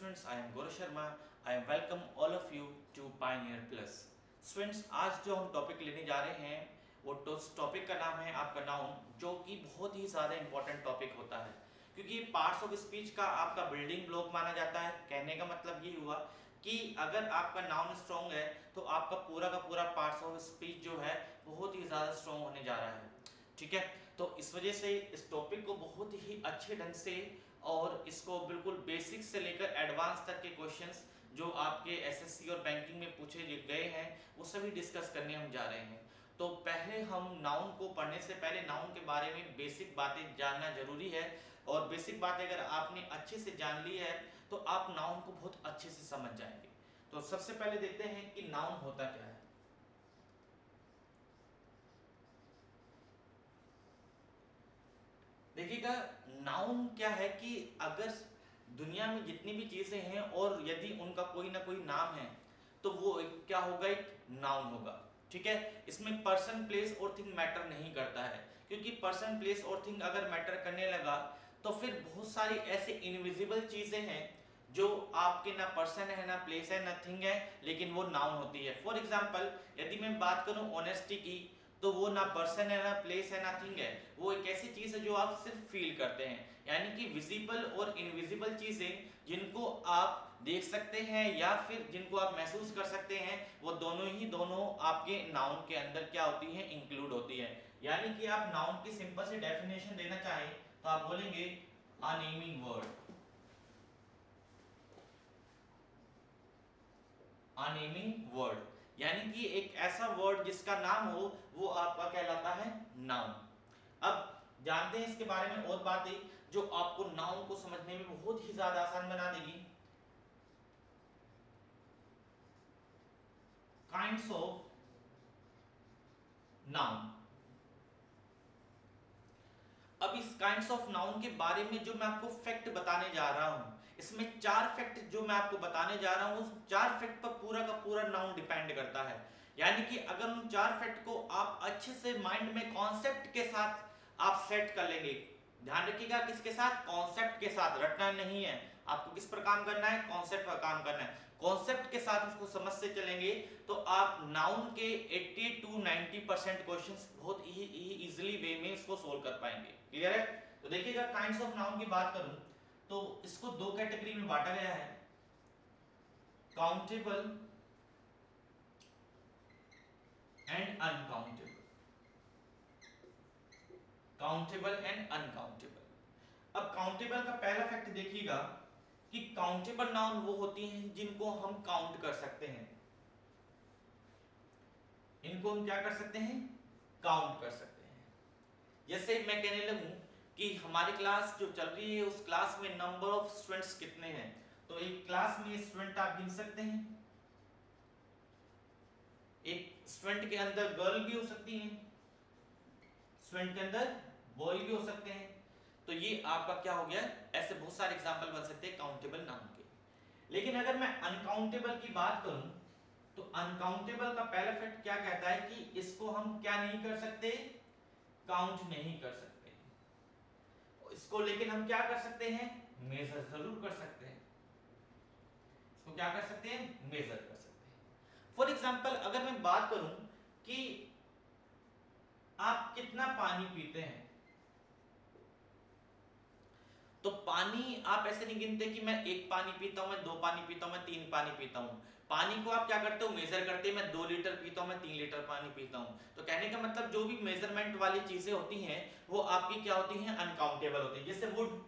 students, I am Gaurav Sharma. I am welcome all of you to Pioneer Plus. Students, आज जो हम topic लेने जा रहे हैं वो टॉपिक का नाम है आपका नाउन, जो कि बहुत ही ज़्यादा इंपॉर्टेंट टॉपिक होता है क्योंकि पार्ट्स ऑफ स्पीच का आपका बिल्डिंग ब्लॉक माना जाता है। कहने का मतलब ये हुआ कि अगर आपका नाउन स्ट्रॉन्ग है तो आपका का पूरा पार्ट्स ऑफ स्पीच जो है बहुत ही ज़्यादा स्ट्रॉन्ग होने जा रहा है। ठीक है, तो इस वजह से इस टॉपिक को बहुत ही अच्छे ढंग से और इसको बिल्कुल बेसिक से लेकर एडवांस तक के क्वेश्चंस जो आपके एसएससी और बैंकिंग में पूछे गए हैं वो सभी डिस्कस करने हम जा रहे हैं। तो पहले हम नाउन को पढ़ने से पहले नाउन के बारे में बेसिक बातें जानना जरूरी है, और बेसिक बातें अगर आपने अच्छे से जान ली है तो आप नाउन को बहुत अच्छे से समझ जाएंगे। तो सबसे पहले देखते हैं कि नाउन होता क्या है। देखिएगा, नाउन क्या है कि अगर दुनिया में जितनी भी चीजें हैं और यदि उनका कोई ना कोई नाम है तो वो क्या होगा, एक नाउन होगा। ठीक है, इसमें पर्सन प्लेस और थिंग मैटर नहीं करता है, क्योंकि पर्सन प्लेस और थिंग अगर मैटर करने लगा तो फिर बहुत सारी ऐसे इनविजिबल चीजें हैं जो आपके ना पर्सन है ना प्लेस है ना थिंग है, लेकिन वो नाउन होती है। फॉर एग्जाम्पल यदि मैं बात करूं ऑनेस्टी की, तो वो ना पर्सन है ना प्लेस है ना थिंग है, वो एक ऐसी चीज है जो आप सिर्फ फील करते हैं। यानी कि विजिबल और इनविजिबल चीजें जिनको आप देख सकते हैं या फिर जिनको आप महसूस कर सकते हैं, वो दोनों आपके नाउन के अंदर क्या होती है, इंक्लूड होती है। यानी कि आप नाउन की सिंपल से डेफिनेशन देना चाहें तो आप बोलेंगे अ नेमिंग वर्ड। अ नेमिंग वर्ड यानी कि एक ऐसा वर्ड जिसका नाम हो वो आपका कहलाता है नाउन। अब जानते हैं इसके बारे में और बातें जो आपको नाउन को समझने में बहुत ही ज्यादा आसान बना देगी। Kinds of noun. अब इस काइंड्स ऑफ नाउन के बारे में जो मैं आपको फैक्ट बताने जा रहा हूं, इसमें 4 फैक्ट जो मैं आपको बताने जा रहा हूं, उस 4 फैक्ट पर पूरा का पूरा नाउन डिपेंड करता है। यानी कि अगर उन 4 फैक्ट को आप अच्छे से माइंड में कॉन्सेप्ट के साथ आप सेट कर लेंगे, ध्यान रखिएगा किसके साथ, कॉन्सेप्ट के साथ, रटना नहीं है आपको, किस पर काम करना है, कॉन्सेप्ट पर काम करना है। कॉन्सेप्ट के साथ उसको समझ से चलेंगे तो आप नाउन के 80 to 90% क्वेश्चंस बहुत ही इजीली वे में इसको सोल्व कर पाएंगे। क्लियर है? तो देखिएगा, काइंड्स ऑफ नाउन की बात करूं तो इसको 2 कैटेगरी में बांटा गया है, countable and uncountable. Countable and uncountable. अब काउंटेबल का पहला फैक्ट देखिएगा कि काउंटेबल नाउन वो होती हैं जिनको हम काउंट कर सकते हैं। इनको हम क्या कर सकते हैं, काउंट कर सकते हैं। जैसे मैं कहने लगूं कि हमारी क्लास जो चल रही है उस क्लास में नंबर ऑफ स्टूडेंट्स कितने हैं, तो एक क्लास में स्टूडेंट आप गिन सकते हैं। एक स्टूडेंट के अंदर गर्ल भी हो सकती है, स्टूडेंट के अंदर बॉय भी हो सकते हैं। तो ये आपका क्या हो गया, ऐसे बहुत सारे एग्जांपल बन सकते हैं काउंटेबल नाउन के। लेकिन अगर मैं अनकाउंटेबल की बात करूं तो अनकाउंटेबल का पहला फैक्ट क्या कहता है कि इसको हम क्या नहीं कर सकते, काउंट नहीं कर सकते। इसको लेकिन हम क्या कर सकते हैं, मेजर जरूर कर सकते हैं। इसको क्या कर सकते हैं, मेजर कर सकते हैं। फॉर एग्जाम्पल अगर मैं बात करूं कि आप कितना पानी पीते हैं, तो पानी आप ऐसे नहीं गिनते कि मैं 1 पानी पीता हूं, मैं 2 पानी पीता हूं, मैं 3 पानी पीता हूं। पानी को आप क्या करते हो, मेजर करते हैं, मैं 2 लीटर पीता हूं, मैं 3 लीटर पानी पीता हूं। तो कहने का मतलब जो भी मेजरमेंट वाली चीजें होती हैं वो आपकी क्या होती हैं, अनकाउंटेबल होती है। जैसे वुड,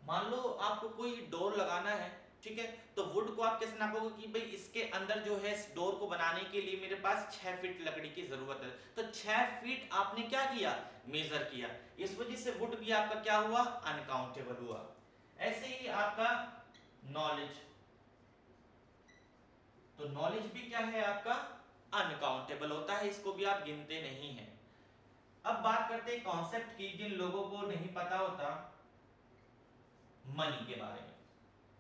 मान लो आपको कोई डोर लगाना है, ठीक है, तो वुड को आप कैसे नापोगे कि भाई इसके अंदर जो है इस डोर को बनाने के लिए मेरे पास 6 फीट लकड़ी की जरूरत है, तो 6 फीट आपने क्या किया, मेजर किया। इस वजह से वुड भी आपका क्या हुआ, अनकाउंटेबल हुआ। ऐसे ही आपका नॉलेज, तो नॉलेज भी क्या है आपका, अनकाउंटेबल होता है, इसको भी आप गिनते नहीं है। अब बात करते हैं कॉन्सेप्ट की, जिन लोगों को नहीं पता होता मनी के बारे में।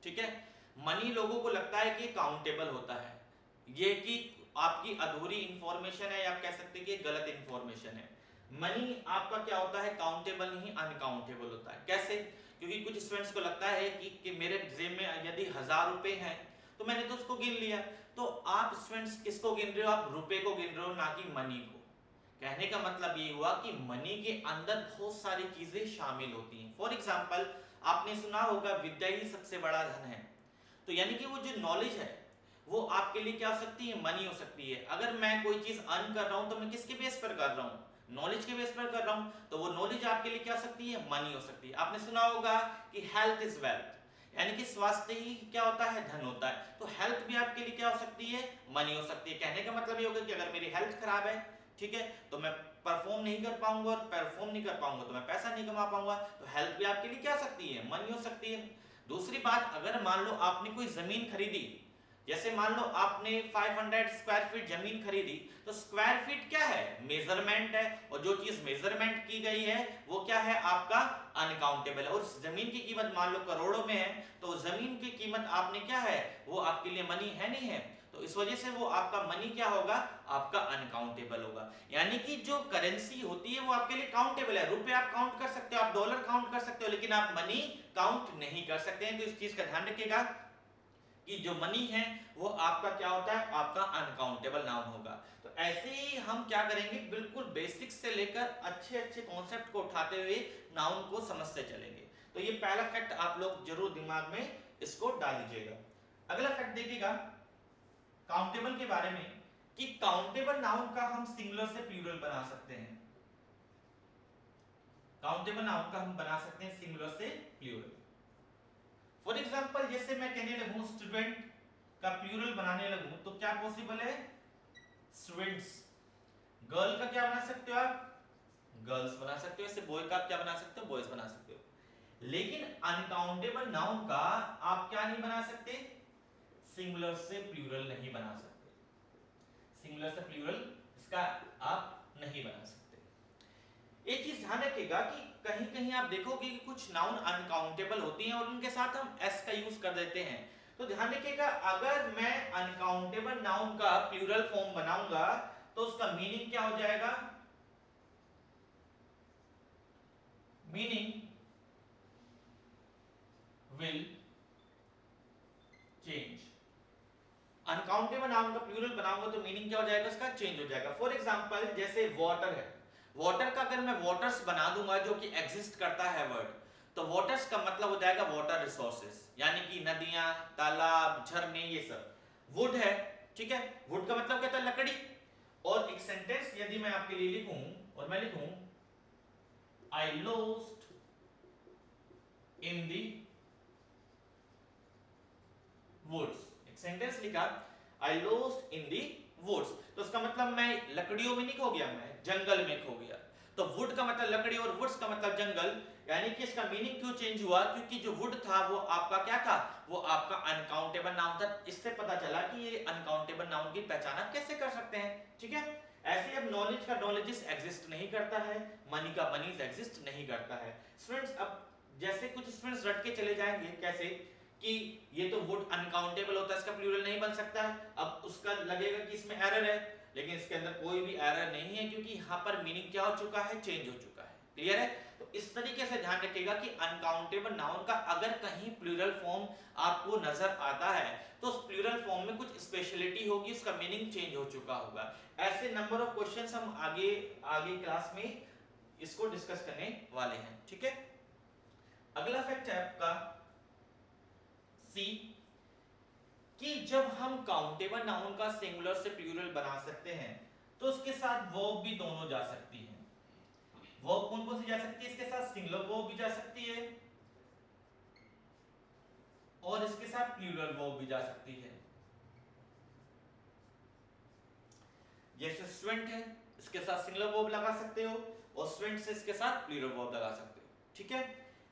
ठीक है, मनी लोगों को लगता है कि काउंटेबल होता है, ये कि आपकी अधूरी इंफॉर्मेशन है या आप कह सकते हैं कि गलत इंफॉर्मेशन है। मनी आपका क्या होता है, काउंटेबल नहीं अनकाउंटेबल होता है। कैसे? क्योंकि कुछ स्टूडेंट्स को लगता है कि मेरे जेब में यदि 1000 रुपए हैं तो मैंने तो उसको गिन लिया। तो आप स्टूडेंट्स किसको गिन रहे हो, आप रुपए को गिन रहे हो, ना कि मनी को। कहने का मतलब ये हुआ कि मनी के अंदर बहुत सारी चीजें शामिल होती हैं। फॉर एग्जाम्पल आपने सुना होगा विद्या ही सबसे बड़ा धन है। तो यानी कि वो जो नॉलेज है वो आपके लिए क्या हो सकती है, मनी हो सकती है। अगर मैं कोई चीज अर्न कर रहा हूं तो मैं किसके बेस पर कर रहा हूं, नॉलेज के बेस पर कर रहा हूं, तो वो नॉलेज आपके लिए क्या हो सकती है, मनी हो सकती है। आपने सुना होगा कि हेल्थ इज वेल्थ, यानी कि स्वास्थ्य ही क्या होता है, धन होता है। तो हेल्थ भी आपके लिए क्या हो सकती है, मनी हो सकती है। कहने का मतलब ये होगा कि अगर मेरी हेल्थ खराब है, ठीक है, तो मैं परफॉर्म नहीं कर पाऊंगा, और परफॉर्म नहीं कर पाऊंगा तो मैं पैसा नहीं कमा पाऊंगा। तो हेल्थ भी आपके लिए क्या सकती है, मनी हो सकती है। दूसरी बात, अगर मान लो आपने कोई जमीन खरीदी, जैसे मान लो आपने 500 स्क्वायर फीट जमीन खरीदी, तो स्क्वायर फीट क्या है, मेजरमेंट है, और जो चीज मेजरमेंट की गई है वो क्या है, आपका अनकाउंटेबल है। और जमीन की कीमत मान लो करोड़ों में है, तो जमीन की कीमत आपने क्या है, वो आपके लिए मनी है, नहीं है, तो इस वजह से वो आपका मनी क्या होगा, आपका अनकाउंटेबल होगा। यानी कि जो करेंसी होती है वो आपके लिए काउंटेबल है। रुपए आप काउंट कर सकते हो, आप डॉलर काउंट कर सकते हो, लेकिन आप मनी काउंट नहीं कर सकते हैं। तो इस चीज का ध्यान रखिएगा कि जो मनी है वो आपका क्या होता है, आपका अनकाउंटेबल नाउन होगा। तो ऐसे ही हम क्या करेंगे, बिल्कुल बेसिक्स से लेकर अच्छे अच्छे कॉन्सेप्ट को उठाते हुए नाउन को समझते चलेंगे। तो ये पहला फैक्ट आप लोग जरूर दिमाग में इसको डाल लीजिएगा। अगला फैक्ट देखिएगा काउंटेबल के बारे में, कि काउंटेबल नाउन का हम सिंगुलर से प्लूरल बना सकते हैं। काउंटेबल नाउन का हम बना सकते हैं सिंगुलर से प्लूरल। फॉर एग्जाम्पल जैसे मैं कहने लगूं स्टूडेंट का प्लूरल बनाने लगूं, तो क्या पॉसिबल है, स्टूडेंट्स। गर्ल का क्या बना सकते हो आप, गर्ल्स बना सकते हो। ऐसे बॉय का आप क्या बना सकते हो, बॉयज बना सकते हो। लेकिन अनकाउंटेबल नाउन का आप क्या नहीं बना सकते, सिंगुलर से प्लूरल नहीं बना सकते। सिंगुलर से प्लूरल इसका आप नहीं बना सकते। एक चीज ध्यान रखिएगा कि कहीं कहीं आप देखोगे कि कुछ नाउन अनकाउंटेबल होती हैं और उनके साथ हम एस का यूज कर देते हैं। तो ध्यान रखिएगा, अगर मैं अनकाउंटेबल नाउन का प्लूरल फॉर्म बनाऊंगा तो उसका मीनिंग क्या हो जाएगा, meaning will change. Uncountable noun का प्लूरल बनाऊंगा तो मीनिंग क्या हो जाएगा, उसका चेंज हो जाएगा। फॉर एग्जांपल जैसे वाटर है, वाटर का अगर मैं वाटर्स बना दूंगा जो कि एग्जिस्ट करता है वर्ड, तो वाटर्स का मतलब हो जाएगा वाटर रिसोर्सेज, यानी कि नदियां, तालाब, झरने, ये सब। वुड है, ठीक है, वुड का मतलब कहता है लकड़ी। और एक सेंटेंस यदि मैं आपके लिए लिखूं, और मैं लिखूं I lost in the woods, एक सेंटेंस लिखा I lost in the woods, तो उसका मतलब मैं लकड़ियों में नहीं खो गया, मैं जंगल में खो गया। तो वुड का मतलब लकड़ी और वुड्स का मतलब जंगल, यानी कि इसका मीनिंग क्यों चेंज हुआ, क्योंकि जो वुड था वो आपका क्या था, वो आपका अनकाउंटेबल नाउन था। इससे पता चला कि ये अनकाउंटेबल नाउन की पहचान आप कैसे कर सकते हैं, ठीक है। ऐसे अब नॉलेज का नॉलेजेस एग्जिस्ट नहीं करता है, मनी का मनीज एग्जिस्ट नहीं करता है। स्टूडेंट्स अब जैसे कुछ स्टूडेंट्स रट के चले जाएंगे, कैसे कि ये तो वुड अनकाउंटेबल होता है, इसका प्लूरल नहीं बन सकता। अब उसका लगेगा कि इसमें एरर है, लेकिन इसके अंदर कोई भी एरर नहीं है, क्योंकि यहाँ पर मीनिंग क्या हो चुका है, चेंज हो चुका है। क्लियर है? तो इस तरीके से ध्यान रखिएगा कि अनकाउंटेबल नाउन का अगर कहीं प्लूरल फॉर्म आपको नजर आता है तो उस प्लूरल फॉर्म में कुछ स्पेशलिटी होगी, उसका मीनिंग चेंज हो चुका होगा। ऐसे नंबर ऑफ क्वेश्चंस हम आगे आगे क्लास में इसको डिस्कस करने वाले हैं, ठीक है। अगला फैक्ट है आपका सी, कि जब हम काउंटेबल नाउन का सिंगुलर से प्लूरल बना सकते हैं तो उसके साथ वर्ब भी दोनों जा सकती है। वर्ब कौन कौन सी जा सकती है, इसके साथ सिंगुलर वर्ब भी जा सकती है और इसके साथ प्लूरल वर्ब भी जा सकती है। जैसे स्टूडेंट है, इसके साथ सिंगुलर वर्ब लगा सकते हो और स्टूडेंट से इसके साथ प्लूरल वर्ब लगा सकते हो, ठीक है।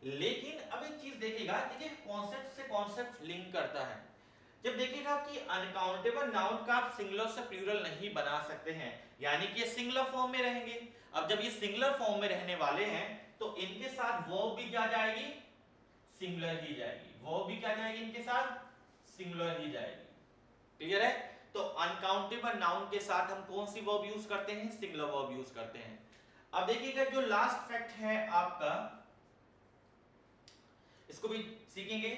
लेकिन अब एक चीज देखिएगा, देखिए कॉन्सेप्ट से कॉन्सेप्ट लिंक करता है। जब देखिएगा कि अनकाउंटेबल नाउन का आप सिंगुलर से प्लूरल नहीं बना सकते हैं, यानी कि ये सिंगुलर फॉर्म में रहेंगे। अब जब ये सिंगुलर फॉर्म में रहने वाले हैं तो इनके साथ वर्ब भी क्या जाएगी, सिंगुलर ही जाएगी। वर्ब भी क्या जाएगी, इनके साथ सिंगुलर ही जाएगी। क्लियर है? तो अनकाउंटेबल नाउन के साथ हम कौन सी वर्ब यूज करते हैं, सिंगुलर वर्ब यूज करते हैं। अब देखिएगा जो लास्ट फैक्ट है आपका, इसको भी सीखेंगे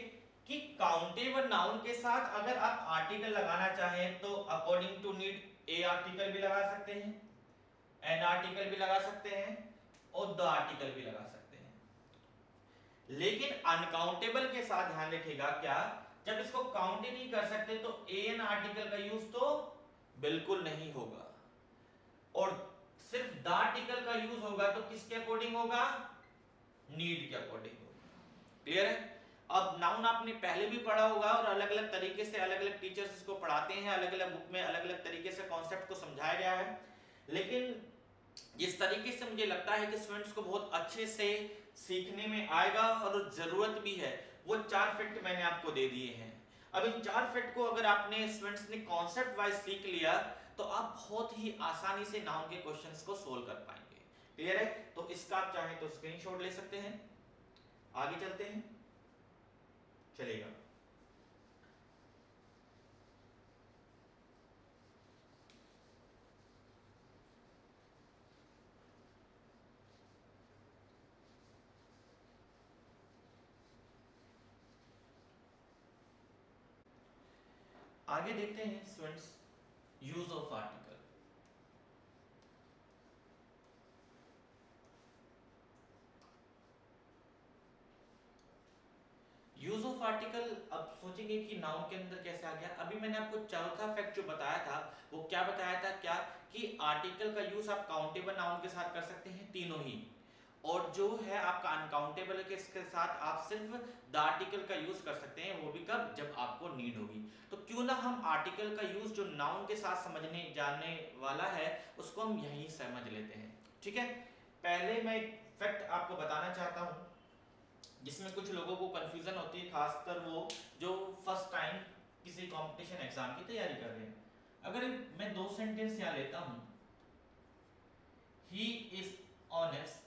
कि काउंटेबल नाउन के साथ अगर आप आर्टिकल लगाना चाहें तो according to need a article भी लगा सकते हैं, एन आर्टिकल भी लगा सकते हैं और द आर्टिकल भी लगा सकते हैं। लेकिन अनकाउंटेबल के साथ ध्यान रखिएगा, क्या जब इसको काउंट ही नहीं कर सकते तो एन आर्टिकल का यूज तो बिल्कुल नहीं होगा, और सिर्फ द आर्टिकल का यूज होगा तो किसके अकॉर्डिंग होगा, नीड के अकॉर्डिंग होगा। क्लियर है? अब नाउन आपने पहले भी पढ़ा होगा और अलग अलग तरीके से अलग अलग टीचर्स इसको पढ़ाते हैं, अलग अलग बुक में अलग अलग तरीके से कॉन्सेप्ट को समझाया गया है। लेकिन जिस तरीके से मुझे लगता है कि स्टूडेंट्स को बहुत अच्छे से सीखने में आएगा और जरूरत भी है, वो 4 फैक्ट मैंने आपको दे दिए हैं। अब इन 4 फैक्ट को अगर आपने स्टूडेंट्स ने कॉन्सेप्ट वाइज सीख लिया तो आप बहुत ही आसानी से नाउन के क्वेश्चंस को सोल्व कर पाएंगे। क्लियर है? तो इसका आप चाहें तो स्क्रीनशॉट ले सकते हैं। आगे चलते हैं, चलेगा। आगे देखते हैं students, use of article. Use of article, अब सोचेंगे कि नाउन के अंदर कैसे आ गया। अभी मैंने आपको चौथा फैक्ट जो बताया था वो क्या बताया था, क्या कि आर्टिकल का यूज आप काउंटेबल नाउन के साथ कर सकते हैं, तीनों ही, और जो है आपका अनकाउंटेबल के इसके साथ आप सिर्फ द आर्टिकल का यूज कर सकते हैं, वो भी कब, जब आपको नीड होगी। तो क्यों ना हम आर्टिकल का यूज जो नाउन के साथ समझने जानने वाला है उसको हम यहीं समझ लेते हैं। ठीक है, पहले मैं एक फैक्ट आपको बताना चाहता हूं जिसमें कुछ लोगों को कंफ्यूजन होती है, खासकर वो जो फर्स्ट टाइम किसी कंपटीशन एग्जाम की तैयारी कर रहे हैं। अगर मैं 2 सेंटेंस यहां लेता हूं, he is honest,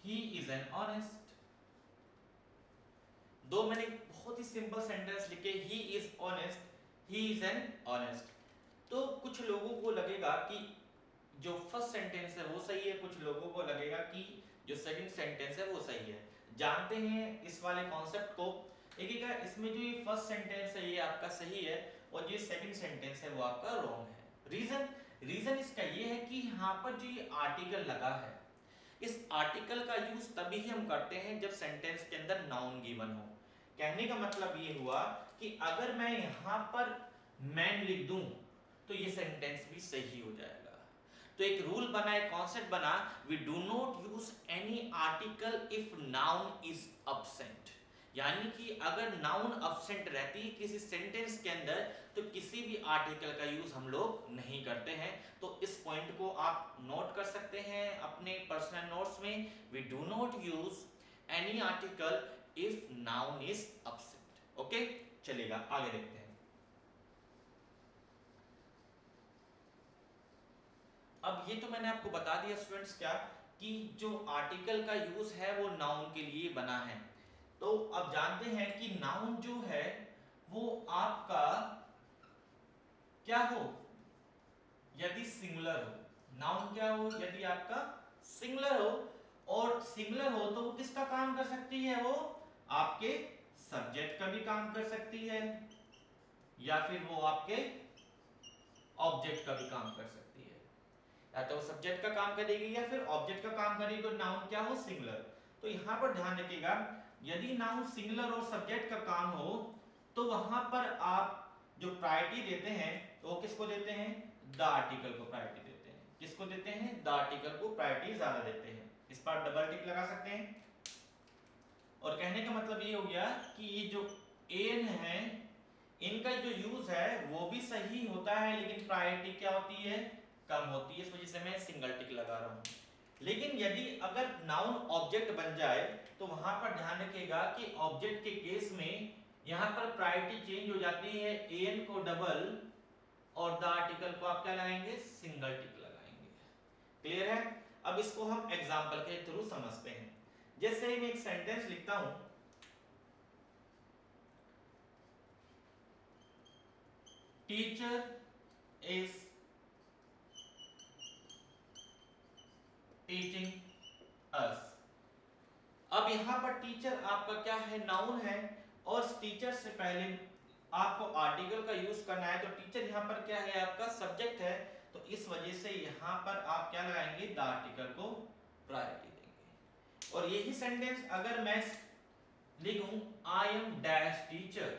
he is an honest, दो मैंने बहुत ही सिंपल सेंटेंस लिखे, he is honest, he is an honest, तो कुछ लोगों को लगेगा कि जो फर्स्ट सेंटेंस है वो सही है, कुछ लोगों को लगेगा कि जो सेकंड सेंटेंस है वो सही है। जानते हैं इस वाले कॉन्सेप्ट को। देखिएगा, इसमें जो ये फर्स्ट सेंटेंस है ये आपका सही है और ये सेकंड सेंटेंस है वो आपका रॉन्ग है। रीजन इसका ये है कि यहाँ पर जो ये आर्टिकल लगा है, इस आर्टिकल का यूज तभी हम करते हैं जब सेंटेंस के अंदर नाउन गिवन हो। कहने का मतलब ये हुआ कि अगर मैं यहाँ पर मैन लिख दूं तो ये सेंटेंस भी सही हो जाएगा। तो एक रूल बना, एक कॉन्सेप्ट बना, we do not use any article if noun is absent. यानी कि अगर नाउन अब्सेंट रहती है किसी सेंटेंस के अंदर तो किसी भी आर्टिकल का यूज हम लोग नहीं करते हैं। तो इस पॉइंट को आप नोट कर सकते हैं अपने पर्सनल नोट्स में, we do not use any article if noun is absent. Okay, चलेगा, आगे देखते हैं। अब ये तो मैंने आपको बता दिया स्टूडेंट्स, क्या कि जो आर्टिकल का यूज है वो नाउन के लिए बना है। तो अब जानते हैं कि नाउन जो है वो आपका क्या हो, यदि सिंगुलर हो। नाउन क्या हो, यदि आपका सिंगुलर हो, और सिंगुलर हो तो वो किसका काम कर सकती है, वो आपके सब्जेक्ट का भी काम कर सकती है या फिर वो आपके ऑब्जेक्ट का भी काम कर सकती है। या तो सब्जेक्ट का काम करेगी या फिर ऑब्जेक्ट का काम करेगी, तो नाउन क्या हो, सिंगुलर। तो यहां पर ध्यान रखिएगा, यदि नाउन सिंगुलर और सब्जेक्ट का काम हो तो वहां पर आप जो प्रायोरिटी देते हैं तो वो किसको देते हैं, द आर्टिकल को प्रायोरिटी देते हैं। किसको देते हैं, द आर्टिकल को प्रायोरिटी ज्यादा देते हैं। इस पर डबल टिक लगा सकते हैं। और कहने का मतलब ये हो गया कि ये जो एन है इनका जो यूज है वो भी सही होता है, लेकिन प्रायोरिटी क्या होती है, कम होती है। इस वजह से मैं सिंगल टिक लगा रहा हूं। लेकिन यदि अगर नाउन ऑब्जेक्ट बन जाए तो वहां पर ध्यान रखिएगा कि ऑब्जेक्ट के केस में यहां पर प्रायोरिटी चेंज हो जाती है, एन को डबल और द आर्टिकल को आप क्या लगाएंगे, सिंगल टिक लगाएंगे। क्लियर है? अब इसको हम एग्जांपल के थ्रू समझते हैं। जैसे मैं एक सेंटेंस लिखता हूं, टीचर इज टीचिंग अस। अब यहां पर टीचर आपका क्या है, नाउन है, और टीचर से पहले आपको आर्टिकल का यूज करना है, तो टीचर यहां पर क्या है, आपका सब्जेक्ट है, तो इस वजह से यहां पर आप क्या लगाएंगे, द आर्टिकल को प्रायोरिटी देंगे। और यही सेंटेंस अगर मैं लिखूं I am dash teacher,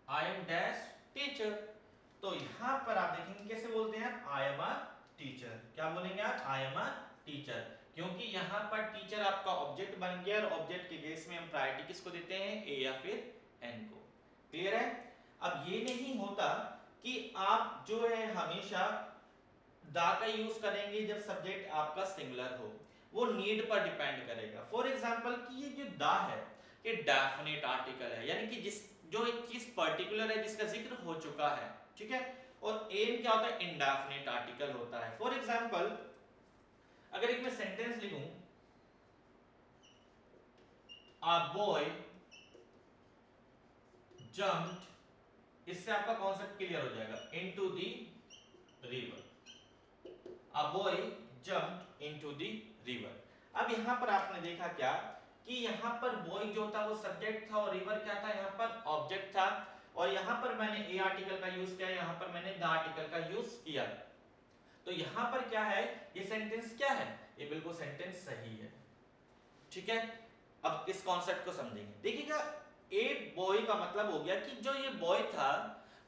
I am dash teacher, तो यहां पर आप देखेंगे कैसे बोलते हैं, आई एम अ टीचर। क्या बोलेंगे आप, आई एम अ टीचर, क्योंकि यहां पर टीचर आपका ऑब्जेक्ट बन गया, और ऑब्जेक्ट के केस में हम प्रायोरिटी किसको देते हैं, ए या फिर एन को। क्लियर है। अब ये नहीं होता कि आप जो है हमेशा दा का यूज करेंगे जब सब्जेक्ट आपका सिंगुलर हो, वो नीड पर डिपेंड करेगा। फॉर एग्जांपल कि ये जो दा है ये डेफिनेट आर्टिकल है, यानी कि जिस जो एक चीज पर्टिकुलर है, जिसका जिक्र हो चुका है, ठीक है। और एन क्या होता है, इंडेफिनेट आर्टिकल होता है। फॉर एग्जांपल अगर एक मैं सेंटेंस लिखूं, अ बॉय जंप्ड, इससे आपका कॉन्सेप्ट क्लियर हो जाएगा, into the river. A boy jumped into the river। अब यहाँ पर आपने देखा क्या कि यहाँ पर बॉय जो था वो सब्जेक्ट था, और रिवर क्या था, यहाँ पर ऑब्जेक्ट था, और यहाँ पर मैंने ए आर्टिकल का यूज किया, यहाँ पर मैंने द आर्टिकल का यूज किया। तो यहाँ पर क्या है, ये सेंटेंस क्या है, ये बिल्कुल सेंटेंस सही है, ठीक है। अब इस कॉन्सेप्ट को समझेंगे। देखिएगा, ए बॉय का मतलब हो गया कि जो ये बॉय था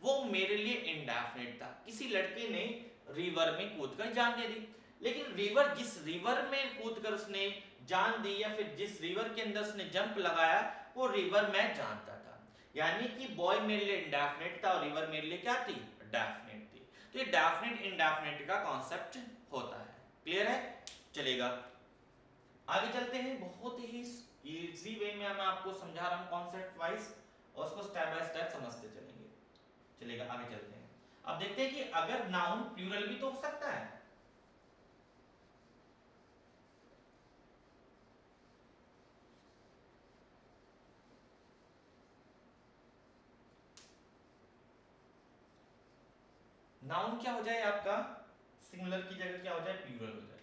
वो मेरे लिए इंडेफिनिट था। किसी लड़के ने रिवर में कूदकर जान दे दी, लेकिन रिवर, जिस रिवर में कूदकर उसने जान दी, या फिर जिस रिवर के अंदर उसने जंप लगाया, वो रिवर मैं जानता था। यानी कि बॉय मेरे लिए इंडेफिनिट था और रिवर मेरे लिए क्या थी, डेफिनिट थी। तो ये डेफिनिट इंडेफिनिट का कॉन्सेप्ट होता है। क्लियर है, चलेगा आगे चलते हैं। बहुत ही इजी वे में मैं आपको समझा रहा हूं कॉन्सेप्ट वाइज, और उसको स्टेप बाय स्टेप समझते चलेंगे। चलेगा, आगे चलते हैं। अब देखते हैं कि अगर नाउन प्लूरल भी तो हो सकता है। नाउन क्या हो जाए आपका, सिंगुलर की जगह क्या हो जाए, प्लूरल हो जाए।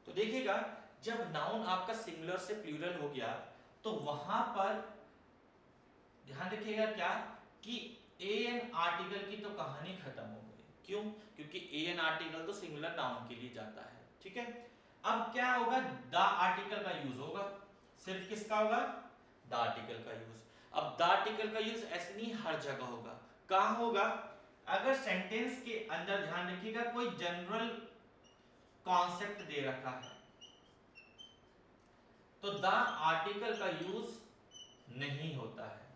तो देखिएगा, जब नाउन आपका सिंगुलर से प्लूरल हो गया, तो वहां पर ध्यान रखिएगा क्या कि ए एन आर्टिकल की तो कहानी खत्म हो गई। क्यों, क्योंकि ए एन आर्टिकल तो सिंगुलर नाउन के लिए जाता है, ठीक है। अब क्या होगा, द आर्टिकल का यूज होगा। सिर्फ किसका होगा, द आर्टिकल का यूज। अब द आर्टिकल का यूज ऐसे नहीं हर जगह होगा। कहां होगा, अगर सेंटेंस के अंदर ध्यान रखिएगा कोई जनरल कॉन्सेप्ट दे रखा है, तो द आर्टिकल का यूज नहीं होता है।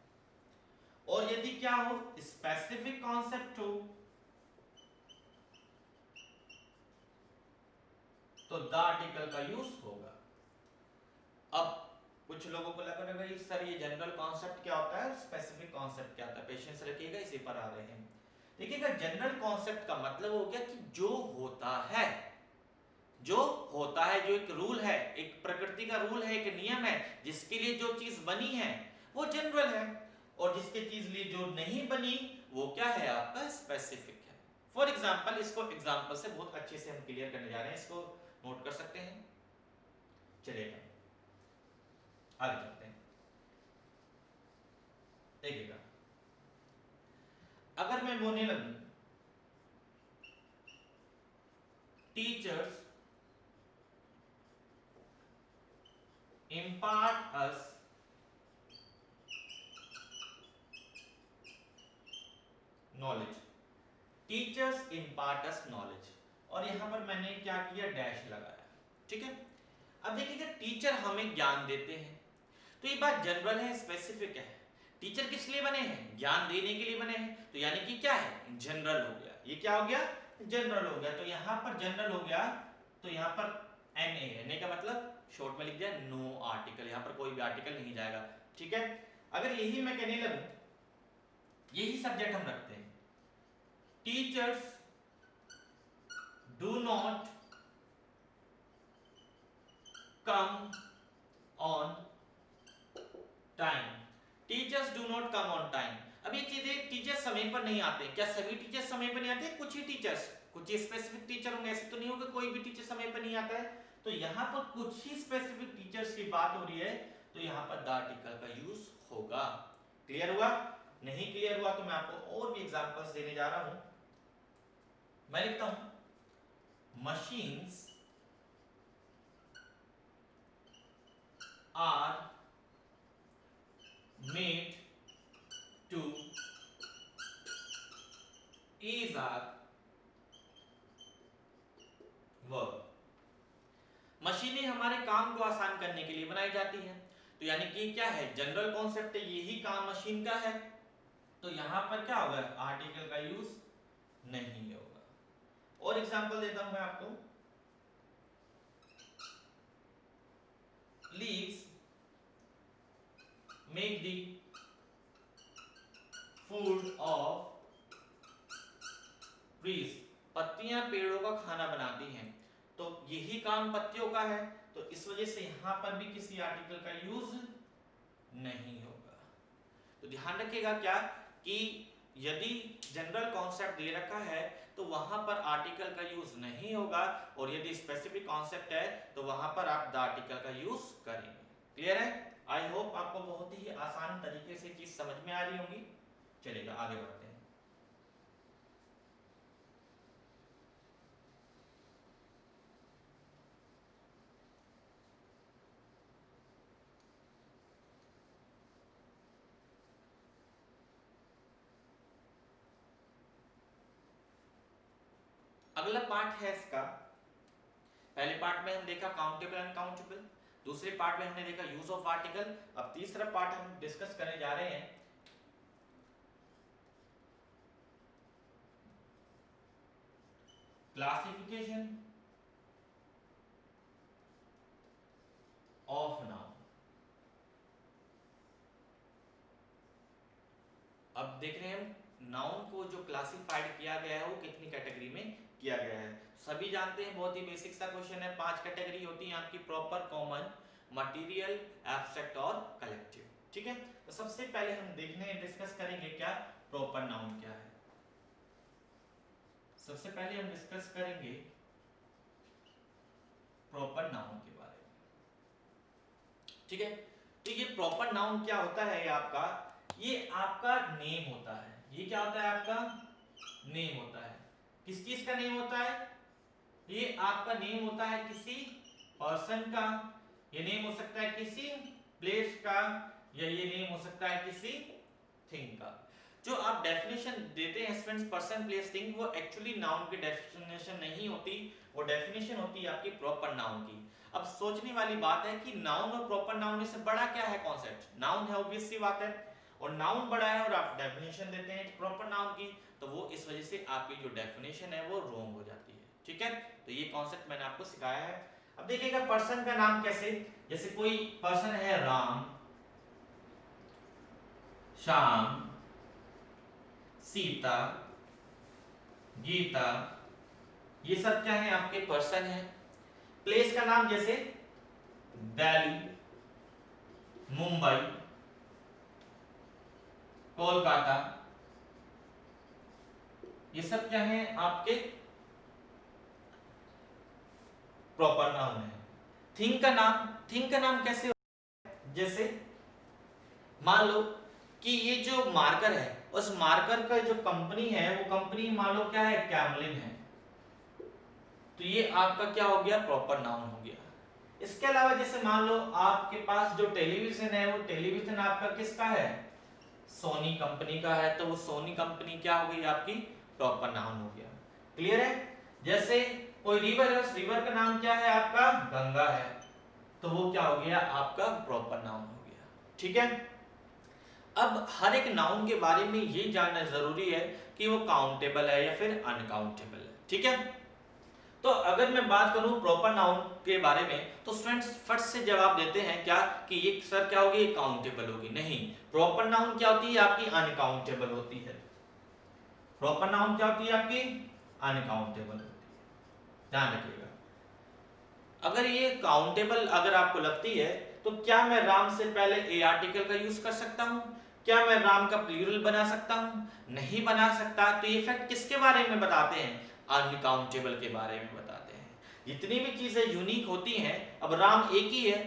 और यदि क्या हो, स्पेसिफिक कॉन्सेप्ट हो, तो द आर्टिकल का यूज होगा। अब कुछ लोगों को लग रहा है सर ये जनरल कॉन्सेप्ट क्या होता है, स्पेसिफिक कॉन्सेप्ट क्या होता है, पेशेंस रखिएगा, इसी पर आ रहे हैं। देखिएगा, जनरल कॉन्सेप्ट का मतलब हो गया कि जो होता है, जो होता है, जो एक रूल है, एक प्रकृति का रूल है, एक नियम है, जिसके लिए जो चीज बनी है वो जनरल है, और जिसके चीज लिए जो नहीं बनी वो क्या है, आपका स्पेसिफिक है। फॉर एग्जाम्पल, इसको एग्जाम्पल से बहुत अच्छे से हम क्लियर करने जा रहे हैं, इसको नोट कर सकते हैं। चलिएगा आगे चलते हैं। देखिएगा, अगर मैं बोलने लगूं teachers impart us knowledge, teachers impart us knowledge, और यहां पर मैंने क्या किया, डैश लगाया, ठीक है। अब देखिएगा, टीचर हमें ज्ञान देते हैं, तो ये बात जनरल है, स्पेसिफिक है। टीचर किस लिए बने हैं, ज्ञान देने के लिए बने हैं, तो यानी कि क्या है, जनरल हो गया। ये क्या हो गया, जनरल हो गया। तो यहां पर जनरल हो गया, तो यहां पर एन ए, एन ए का मतलब शॉर्ट में लिख दिया, नो आर्टिकल, यहां पर कोई भी आर्टिकल नहीं जाएगा, ठीक है। अगर यही मैं कहने लगूं, यही सब्जेक्ट हम रखते हैं, teachers do not come on time, teachers do not come on time. अब ये चीजें, टीचर्स समय पर नहीं आते, क्या सभी टीचर्स समय पर नहीं आते? कुछ ही टीचर्स, कुछ ही स्पेसिफिक टीचर होंगे, ऐसे तो नहीं होगा कोई भी टीचर समय पर नहीं आता है। तो यहाँ पर कुछ ही स्पेसिफिक टीचर्स की बात हो रही है, तो यहाँ पर द आर्टिकल का यूज होगा। क्लियर हुआ? नहीं क्लियर हुआ तो मैं आपको और भी एग्जांपल्स देने जा रहा हूं। मैं लिखता हूं machines are made to ease our work. मशीनें हमारे काम को आसान करने के लिए बनाई जाती हैं। तो यानी कि क्या है, जनरल कॉन्सेप्ट है, यही काम मशीन का है। तो यहां पर क्या होगा, आर्टिकल का यूज नहीं होगा। और एग्जांपल देता हूं मैं आपको, leaves make the food of trees, पत्तियां पेड़ों का खाना बनाती हैं। तो यही काम पत्तियों का है, तो इस वजह से यहां पर भी किसी आर्टिकल का यूज नहीं होगा। तो ध्यान रखिएगा क्या कि यदि जनरल कॉन्सेप्ट दे रखा है तो वहां पर आर्टिकल का यूज नहीं होगा, और यदि स्पेसिफिक कॉन्सेप्ट है तो वहां पर आप द आर्टिकल का यूज करेंगे। क्लियर है? आई होप आपको बहुत ही आसान तरीके से चीज समझ में आ रही होंगी। चलिएगा आगे बढ़ते हैं। अगला पार्ट है इसका, पहले पार्ट में हम देखा काउंटेबल अनकाउंटेबल, दूसरे पार्ट में हमने देखा यूज ऑफ आर्टिकल। अब तीसरा पार्ट हम डिस्कस करने जा रहे हैं क्लासिफिकेशन ऑफ नाउन। अब देख रहे हैं हम नाउन को जो क्लासिफाइड किया गया है वो कितनी कैटेगरी में किया गया है। सभी जानते हैं, बहुत ही बेसिक सा क्वेश्चन है। 5 कैटेगरी होती है आपकी, प्रॉपर, कॉमन, मटेरियल, एब्स्ट्रैक्ट और कलेक्टिव। ठीक है, तो सबसे पहले हम देखने डिस्कस करेंगे क्या प्रॉपर नाउन क्या है। सबसे पहले हम डिस्कस करेंगे प्रॉपर नाउन के बारे में। ठीक है, तो ये प्रॉपर नाउन क्या होता है, ये आपका नेम होता है। ये क्या होता है, आपका नेम होता है। किस चीज का नेम होता है? ये आपका नेम होता है किसी पर्सन का, ये नेम हो सकता है किसी प्लेस का, या ये नेम हो सकता है किसी थिंग का। जो आप डेफिनेशन देते हैं स्टूडेंट्स, पर्सन प्लेस थिंग, वो एक्चुअली नाउन की डेफिनेशन नहीं होती, वो डेफिनेशन होती है आपकी प्रॉपर नाउन की। अब सोचने वाली बात है कि नाउन और प्रॉपर नाउन में से बड़ा क्या है कॉन्सेप्ट? नाउन है, ऑब्वियस सी बात है, और नाउन बड़ा है और आप डेफिनेशन देते हैं प्रॉपर नाउन की, तो वो इस वजह से आपकी जो डेफिनेशन है वो रॉन्ग हो जाती है। ठीक है, तो ये कॉन्सेप्ट मैंने आपको सिखाया है। अब देखिएगा पर्सन का नाम कैसे, जैसे कोई पर्सन है राम, श्याम, सीता, गीता, ये सब क्या है आपके पर्सन है। प्लेस का नाम जैसे दिल्ली, मुंबई, कोलकाता, ये सब क्या है आपके प्रॉपर नाउन है। थिंग का नाम कैसे, जैसे मान लो कि ये जो मार्कर है, उस मार्कर का जो कंपनी है वो कंपनी मान लो क्या है, कैमलिन है, तो ये आपका क्या हो गया, प्रॉपर नाउन हो गया। इसके अलावा जैसे मान लो आपके पास जो टेलीविजन है, वो टेलीविजन आपका किसका है, सोनी कंपनी का है, तो वो सोनी कंपनी क्या हो गई आपकी प्रॉपर नाउन हो गया। क्लियर है? जैसे कोई रिवर है, उस रिवर का नाम क्या है आपका, गंगा है, तो वो क्या हो गया आपका प्रॉपर नाउन हो गया। ठीक है, अब हर एक नाउन के बारे में ये जानना जरूरी है कि वो काउंटेबल है या फिर अनकाउंटेबल है। ठीक है, तो अगर मैं बात करूं प्रॉपर नाउन के बारे में, तो स्टूडेंट्स फट से जवाब देते हैं क्या कि ये सर क्या होगी, काउंटेबल होगी। नहीं, प्रॉपर नाउन क्या होती है आपकी, अनकाउंटेबल होती है। प्रॉपर नाउन क्या होती है आपकी, अनकाउंटेबल होती है। ध्यान रखिएगा, अगर ये काउंटेबल अगर आपको लगती है तो क्या मैं राम से पहले ए आर्टिकल का यूज कर सकता हूं? क्या मैं राम का प्लूरल बना सकता हूं? नहीं बना सकता। तो ये फैक्ट किसके बारे में बताते हैं? अनकाउंटेबल के बारे में बताते हैं। जितनी भी चीजें यूनिक होती हैं, अब राम एक ही है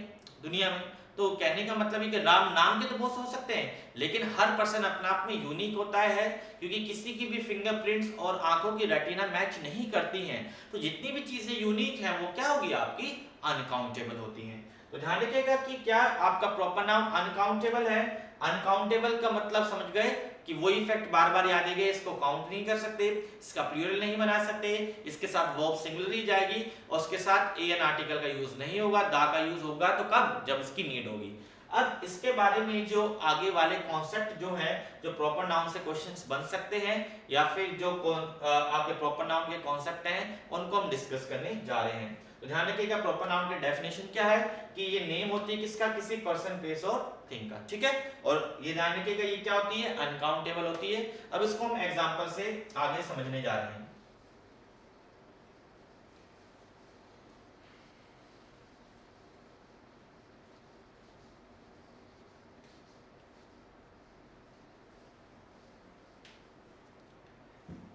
दुनिया में, तो कहने का मतलब है कि राम नाम के तो बहुत हो सकते हैं, लेकिन हर पर्सन अपने आप में यूनिक होता है, क्योंकि किसी की भी फिंगरप्रिंट्स और आंखों की रेटिना मैच नहीं करती हैं। तो जितनी भी चीजें यूनिक हैं वो क्या होगी? आपकी अनकाउंटेबल होती हैं। तो ध्यान रखिएगा कि क्या आपका प्रॉपर नाउन अनकाउंटेबल है। अनकाउंटेबल का मतलब समझ गए कि वो इफेक्ट बार बार याद है, इसको काउंट नहीं कर सकते, इसका प्लूरल नहीं बना सकते, इसके साथ वर्ब सिंगुलर ही जाएगी, और उसके साथ एन आर्टिकल का यूज नहीं होगा, दा का यूज होगा। तो कब? जब इसकी नीड होगी। अब इसके बारे में जो आगे वाले कॉन्सेप्ट जो है, जो प्रॉपर नाउन से क्वेश्चंस बन सकते हैं, या फिर जो आपके प्रॉपर नाउन के कॉन्सेप्ट हैं, उनको हम डिस्कस करने जा रहे हैं। तो ध्यान रखिएगा प्रॉपर नाउन की डेफिनेशन क्या है कि ये नेम होती है किसका? किसी पर्सन, प्लेस और थिंग का। ठीक है, और ये ध्यान रखिएगा ये क्या होती है? अनकाउंटेबल होती है। अब इसको हम एग्जांपल से आगे समझने जा रहे हैं।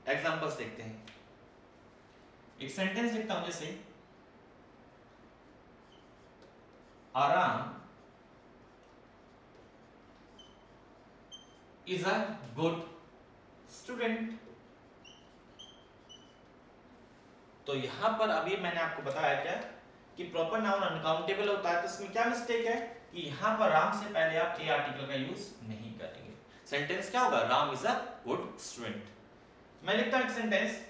एग्जांपल्स देखते हैं। एक सेंटेंस लिखता हूं, जैसे आराम इज अ गुड स्टूडेंट। तो यहां पर अभी मैंने आपको बताया क्या कि प्रॉपर नाउन अनकाउंटेबल होता है, तो इसमें क्या मिस्टेक है कि यहां पर राम से पहले आप ए आर्टिकल का यूज नहीं करेंगे। सेंटेंस क्या होगा? Ram is a good student. मैं लिखता हूं एक sentence,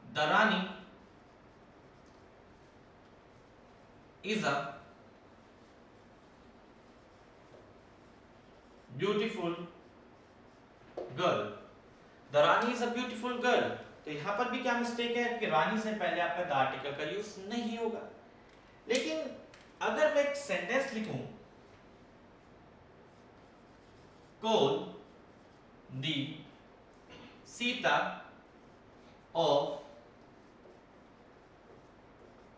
the Rani is a beautiful girl. The Rani is a beautiful girl. तो यहां पर भी क्या मिस्टेक है कि रानी से पहले आपका द आर्टिकल का यूज नहीं होगा। लेकिन अगर मैं एक सेंटेंस लिखूं, call the Sita of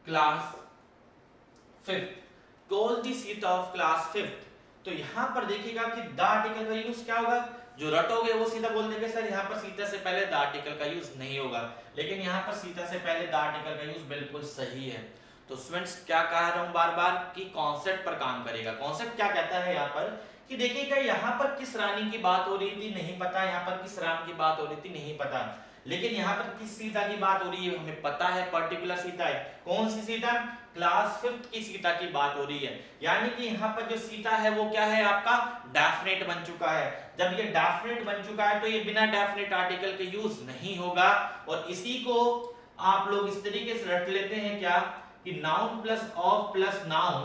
class 5th, call the Sita of class 5th। तो यहां पर देखिएगा कि द आर्टिकल का यूज क्या होगा? जो रटोगे वो सीधा बोल देंगे सर यहाँ पर सीता से पहले द आर्टिकल का यूज नहीं होगा, लेकिन यहाँ पर सीता से पहले द आर्टिकल का यूज बिल्कुल सही है। तो स्टूडेंट्स क्या कह रहा हूं बार बार कि कॉन्सेप्ट पर काम करेगा। कॉन्सेप्ट क्या कहता है यहाँ पर कि देखिएगा यहाँ पर किस रानी की बात हो रही थी नहीं पता, यहाँ पर किस राम की बात हो रही थी नहीं पता, लेकिन यहाँ पर किस सीता की बात हो रही है हमें पता है, पर्टिकुलर सीता है। कौन सी सीता? क्लास 5th की सीता की बात हो रही है। यानी कि यहाँ पर जो सीता है वो क्या है? आपका डेफिनेट बन चुका है। जब ये डेफिनेट बन चुका है तो ये बिना डेफिनेट आर्टिकल के यूज नहीं होगा। और इसी को आप लोग इस तरीके से रट लेते हैं क्या कि noun plus of plus noun,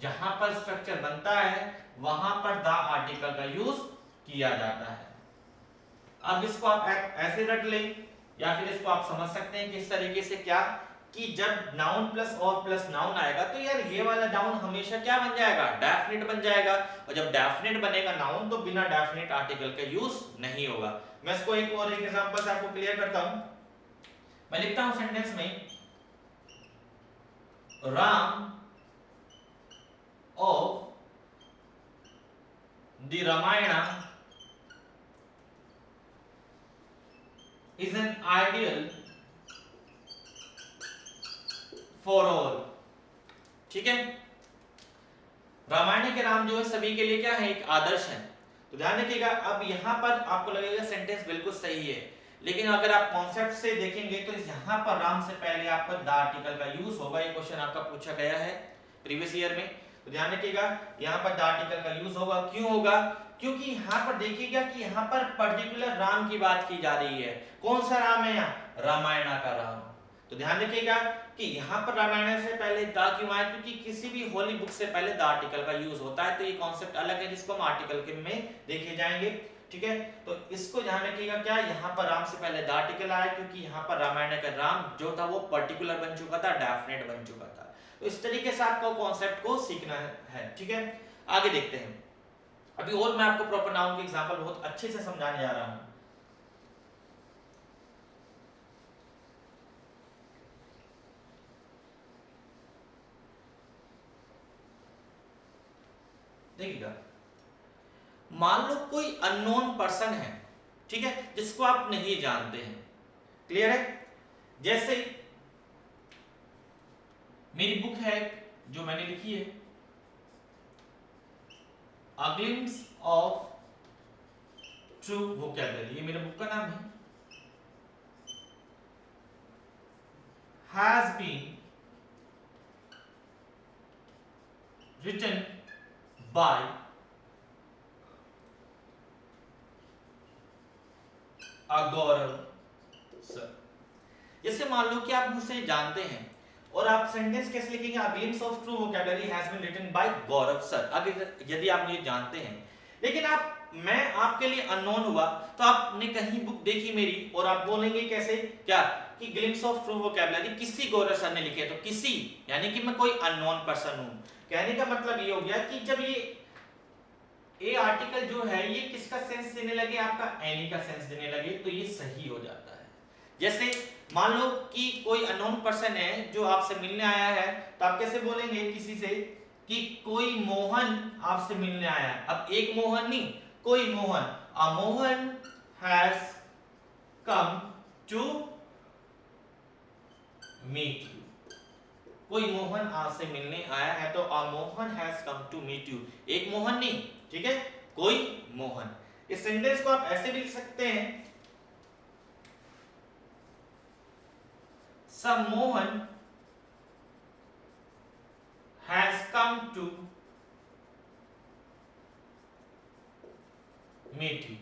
जहां पर स्ट्रक्चर बनता है वहां पर द आर्टिकल का यूज किया जाता है। अब इसको आप ऐसे रट ले, या फिर इसको आप समझ सकते हैं किस तरीके से, क्या कि जब noun plus of plus noun आएगा तो यार ये वाला नाउन हमेशा क्या बन जाएगा? डेफिनेट बन जाएगा। और जब डेफिनेट बनेगा नाउन तो बिना डेफिनेट आर्टिकल का यूज नहीं होगा। मैं इसको एक और एक एग्जांपल से आपको क्लियर करता हूं। मैं लिखता हूं सेंटेंस में, Ram of the Ramayana is an ideal for all। ठीक है, रामायण के राम जो है सभी के लिए क्या है? एक आदर्श है। तो ध्यान रखिएगा। अब यहां पर आपको लगेगा सेंटेंस बिल्कुल सही है, लेकिन अगर आप कॉन्सेप्ट से देखेंगे तो यहां पर राम से पहले आपका द आर्टिकल का यूज होगा। ये क्वेश्चन आपका पूछा गया है प्रीवियस ईयर में। तो ध्यान रखिएगा यहां पर द आर्टिकल का यूज होगा। क्यों होगा? क्योंकि यहां पर देखिएगा कि यहां पर पर्टिकुलर राम की बात की जा रही है। कौन सा राम है? यहाँ रामायण का राम। तो ध्यान रखिएगा कि यहाँ पर रामायण से पहले द क्यों आया? क्योंकि किसी भी होली बुक से पहले द आर्टिकल का यूज होता है। तो ये कॉन्सेप्ट अलग है जिसको हम आर्टिकल के में देखे जाएंगे। ठीक है, तो इसको ध्यान रखिएगा क्या यहाँ पर राम से पहले द आर्टिकल आया, क्योंकि यहाँ पर रामायण का राम जो था वो पर्टिकुलर बन चुका था, डेफिनेट बन चुका था। तो इस तरीके से आपको कॉन्सेप्ट को सीखना है। ठीक है, आगे देखते हैं। अभी और मैं आपको प्रॉपर नाउन के एग्जांपल बहुत अच्छे से समझाने जा रहा हूं। देखिएगा, मान लो कोई अननोन पर्सन है, ठीक है, जिसको आप नहीं जानते हैं, क्लियर है। जैसे मेरी बुक है जो मैंने लिखी है, a glimpse of true vocabulary, ये मेरे बुक का नाम है, has been written by Gaurav sir. जैसे मान लो कि आप मुझसे जानते हैं और आप सेंटेंस कैसे लिखेंगे, a glimpse of true vocabulary has been written by Gaurav sir. अगर यदि आप मुझे जानते हैं, लेकिन मैं आपके लिए अननोन हुआ, तो आपने कहीं बुक देखी मेरी और आप बोलेंगे कैसे, क्या कि ग्लिम्स ऑफ ट्रू वोकैबुलरी किसी गौरव सर ने लिखे, तो किसी यानी कि मैं कोई अननोन पर्सन हूं। कहने का मतलब ये हो गया कि जब ये आर्टिकल जो है ये किसका सेंस देने लगे, आपका एनी का सेंस देने लगे, तो ये सही हो जाता है। जैसे मान लो कि कोई अननोन पर्सन है जो आपसे मिलने आया है, तो आप कैसे बोलेंगे किसी से कि कोई मोहन आपसे मिलने आया है। अब एक मोहन नहीं, कोई Mohan, a Mohan has come to meet you. कोई मोहन आपसे मिलने आया है, तो a Mohan has come to meet you, एक मोहन नहीं, ठीक है, कोई मोहन। इस सेंटेंस को आप ऐसे भी लिख सकते हैं, some Mohan has come to meet you.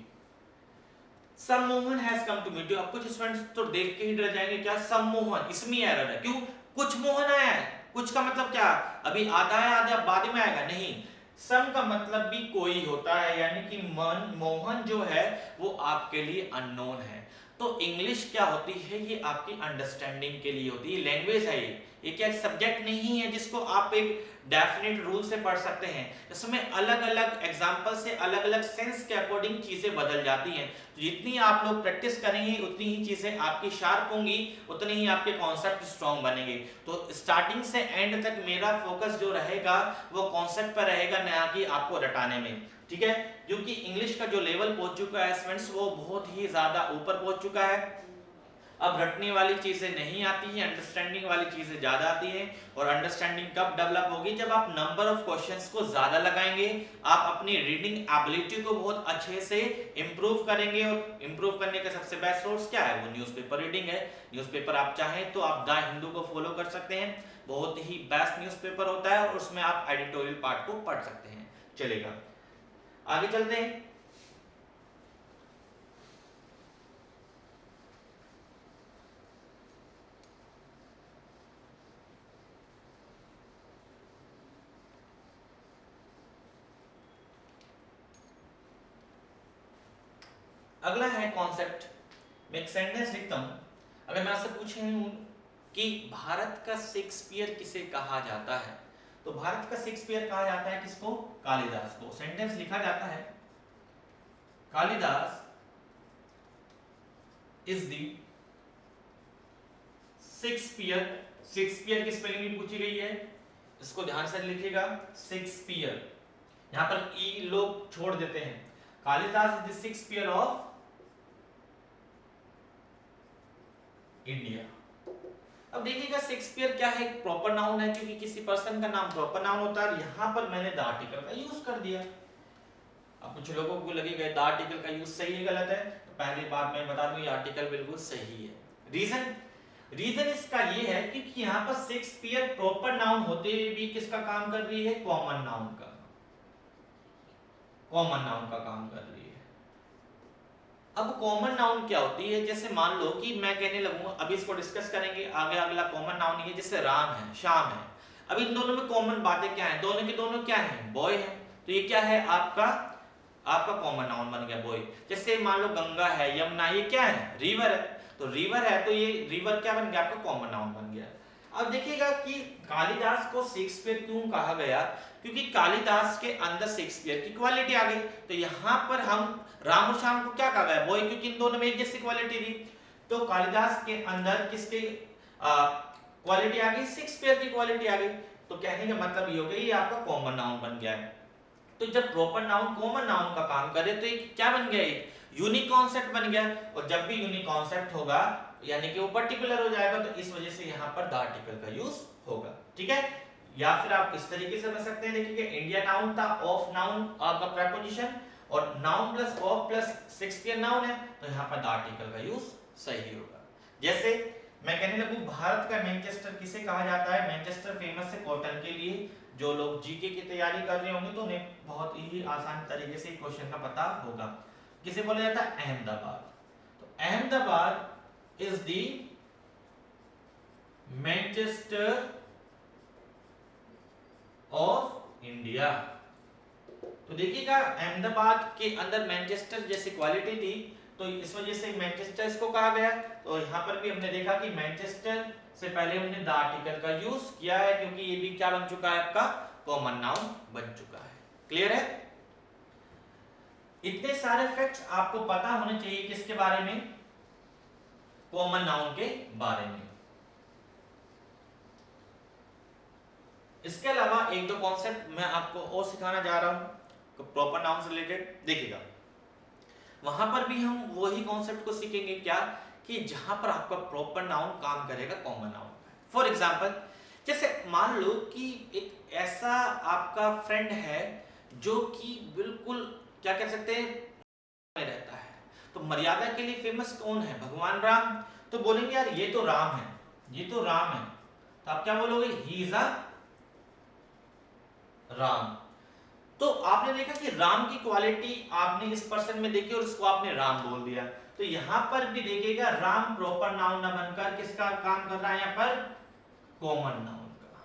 Some Mohan has come to meet you. अब कुछ स्टूडेंट्स तो देख के ही डर जाएंगे, क्या सम मोहन, इसमें एरर है, क्यों, कुछ मोहन आया है, कुछ का मतलब क्या, अभी आधा है आधा बाद में आएगा, नहीं, सम का मतलब भी कोई होता है, यानी कि मोहन जो है वो आपके लिए अननोन है। तो इंग्लिश क्या होती है, ये आपकी अंडरस्टैंडिंग के लिए होती है, लैंग्वेज है ये क्या सब्जेक्ट नहीं है जिसको आप एक डेफिनेट रूल से पढ़ सकते हैं। इसमें अलग अलग एग्जाम्पल से अलग अलग सेंस के अकॉर्डिंग चीजें बदल जाती हैं। तो जितनी आप लोग प्रैक्टिस करेंगे उतनी ही चीजें आपकी शार्प होंगी, उतने ही आपके कॉन्सेप्ट स्ट्रॉन्ग बनेंगे। तो स्टार्टिंग से एंड तक मेरा फोकस जो रहेगा वो कॉन्सेप्ट पर रहेगा, ना कि आपको रटाने में, ठीक है। क्योंकि इंग्लिश का जो लेवल पहुंच चुका है स्टूडेंट्स, वो बहुत ही ज्यादा ऊपर पहुंच चुका है। अब रटने वाली चीजें नहीं आती हैं, अंडरस्टैंडिंग वाली चीजें ज्यादा आती हैं। और अंडरस्टैंडिंग कब डेवलप होगी, जब आप नंबर ऑफ क्वेश्चंस को ज्यादा लगाएंगे, आप अपनी रीडिंग एबिलिटी को बहुत अच्छे से इंप्रूव करेंगे। और इंप्रूव करने का सबसे बेस्ट सोर्स क्या है, वो न्यूज़पेपर रीडिंग है। न्यूज़पेपर आप चाहें तो आप द हिंदू को फॉलो कर सकते हैं, बहुत ही बेस्ट न्यूज़पेपर होता है, और उसमें आप एडिटोरियल पार्ट को पढ़ सकते हैं, चलेगा। आगे चलते हैं। अगला है कॉन्सेप्ट। मैं एक सेंटेंस लिखता हूं, अगर मैं आपसे पूछूं कि भारत का शेक्सपियर किसे कहा जाता है, तो भारत का शेक्सपियर कहा जाता है किसको, कालिदास को। सेंटेंस लिखा जाता है, Kalidas is the Shakespeare. Shakespeare की स्पेलिंग भी पूछी गई है, इसको ध्यान से लिखिएगा, शेक्सपियर, यहां पर ई लोग छोड़ देते हैं। Kalidas is the Shakespeare of India. अब देखिएगा शेक्सपियर क्या है, एक प्रॉपर नाउन है, क्योंकि किसी पर्सन का नाम प्रॉपर नाउन होता है। यहां पर मैंने द आर्टिकल का यूज कर दिया। अब कुछ लोगों को लगेगा द आर्टिकल का यूज सही है गलत है, तो पहली बात मैं बता दूं ये आर्टिकल बिल्कुल सही है। रीजन इसका ये है क्योंकि यहाँ पर शेक्सपियर प्रॉपर नाउन होते हुए भी किसका काम कर रही है, कॉमन नाउन का काम कर रही है। अब कॉमन नाउन क्या होती है, जैसे मान लो कि मैं कहने लगूंगा, अभी इसको डिस्कस करेंगे आगे, अगला कॉमन नाउन ये, जैसे राम है, श्याम है। अब इन दोनों में कॉमन बातें क्या है, दोनों के दोनों क्या है, बॉय है, तो ये क्या है, आपका कॉमन नाउन बन गया बॉय। जैसे मान लो गंगा है, यमुना, ये क्या है, रिवर है, तो रिवर है, तो ये रिवर क्या बन गया, आपका कॉमन नाउन बन गया। अब देखिएगा कि कालिदास को शेक्सपियर क्यों कहा गया, क्योंकि कालिदास के अंदर शेक्सपियर की क्वालिटी आ गई। तो यहाँ पर हम राम और श्याम को क्या कहा गया, बॉय, क्योंकि इन दोनों में एक जैसी क्वालिटी थी। तो कालिदास के अंदर किसकी क्वालिटी आ गई, शेक्सपियर की क्वालिटी आ गई। तो कहने का मतलब ये हो गया, ये आपका कॉमन नाउन बन गया है। तो जब प्रॉपर नाउन कॉमन नाउन का काम करे तो एक क्या बन गया, एक यूनिक कॉन्सेप्ट बन गया। और जब भी यूनिक कॉन्सेप्ट होगा यानी कि वो पर्टिकुलर हो जाएगा, तो इस वजह से यहाँ पर द आर्टिकल का यूज होगा। ठीक है, या फिर आप इस तरीके से बन सकते हैं, देखिए इंडिया नाउन था, ऑफ नाउन का प्रेपोजिशन, और noun plus of plus Shakespeare noun है, तो यहाँ पर द आर्टिकल का यूज सही होगा। जैसे मैं कहने लगूं भारत का मैनचेस्टर किसे कहा जाता है, मैनचेस्टर फेमस है कॉटन के लिए। जो लोग जीके की तैयारी कर रहे होंगे तो उन्हें बहुत ही आसान तरीके से क्वेश्चन का पता होगा। किसे बोला जाता है, अहमदाबाद। तो Ahmedabad is the Manchester of India. तो देखिएगा अहमदाबाद के अंदर मैनचेस्टर जैसी क्वालिटी थी, तो इस वजह से मैनचेस्टर इसको कहा गया। तो यहाँ पर भी हमने देखा कि मैनचेस्टर से पहले हमने द आर्टिकल का यूज किया है, क्योंकि ये भी क्या बन चुका है, आपका कॉमन नाउन बन चुका है। क्लियर है? इतने सारे फैक्ट्स आपको पता होने चाहिए किसके बारे में, कॉमन नाउन के बारे में। इसके अलावा एक दो कॉन्सेप्ट मैं आपको और सिखाना जा रहा हूं प्रॉपर नाउन से रिलेटेड। देखिएगा वहां पर भी हम वही कॉन्सेप्ट को सीखेंगे, क्या कि जहां पर आपका प्रॉपर नाउन काम करेगा कॉमन नाउन। फॉर एग्जांपल, जैसे मान लो कि एक ऐसा आपका फ्रेंड है जो कि बिल्कुल क्या कह सकते हैं में रहता है, तो मर्यादा के लिए फेमस कौन है, भगवान राम। तो बोलेंगे यार ये तो राम है, ये तो राम है, तो आप क्या बोलोगे, ही इज अ राम। तो आपने देखा कि राम की क्वालिटी आपने इस पर्सन में देखी और उसको आपने राम बोल दिया। तो यहां पर भी देखिएगा राम प्रॉपर नाउन न बनकर किसका काम कर रहा है, यहां पर कॉमन नाउन का।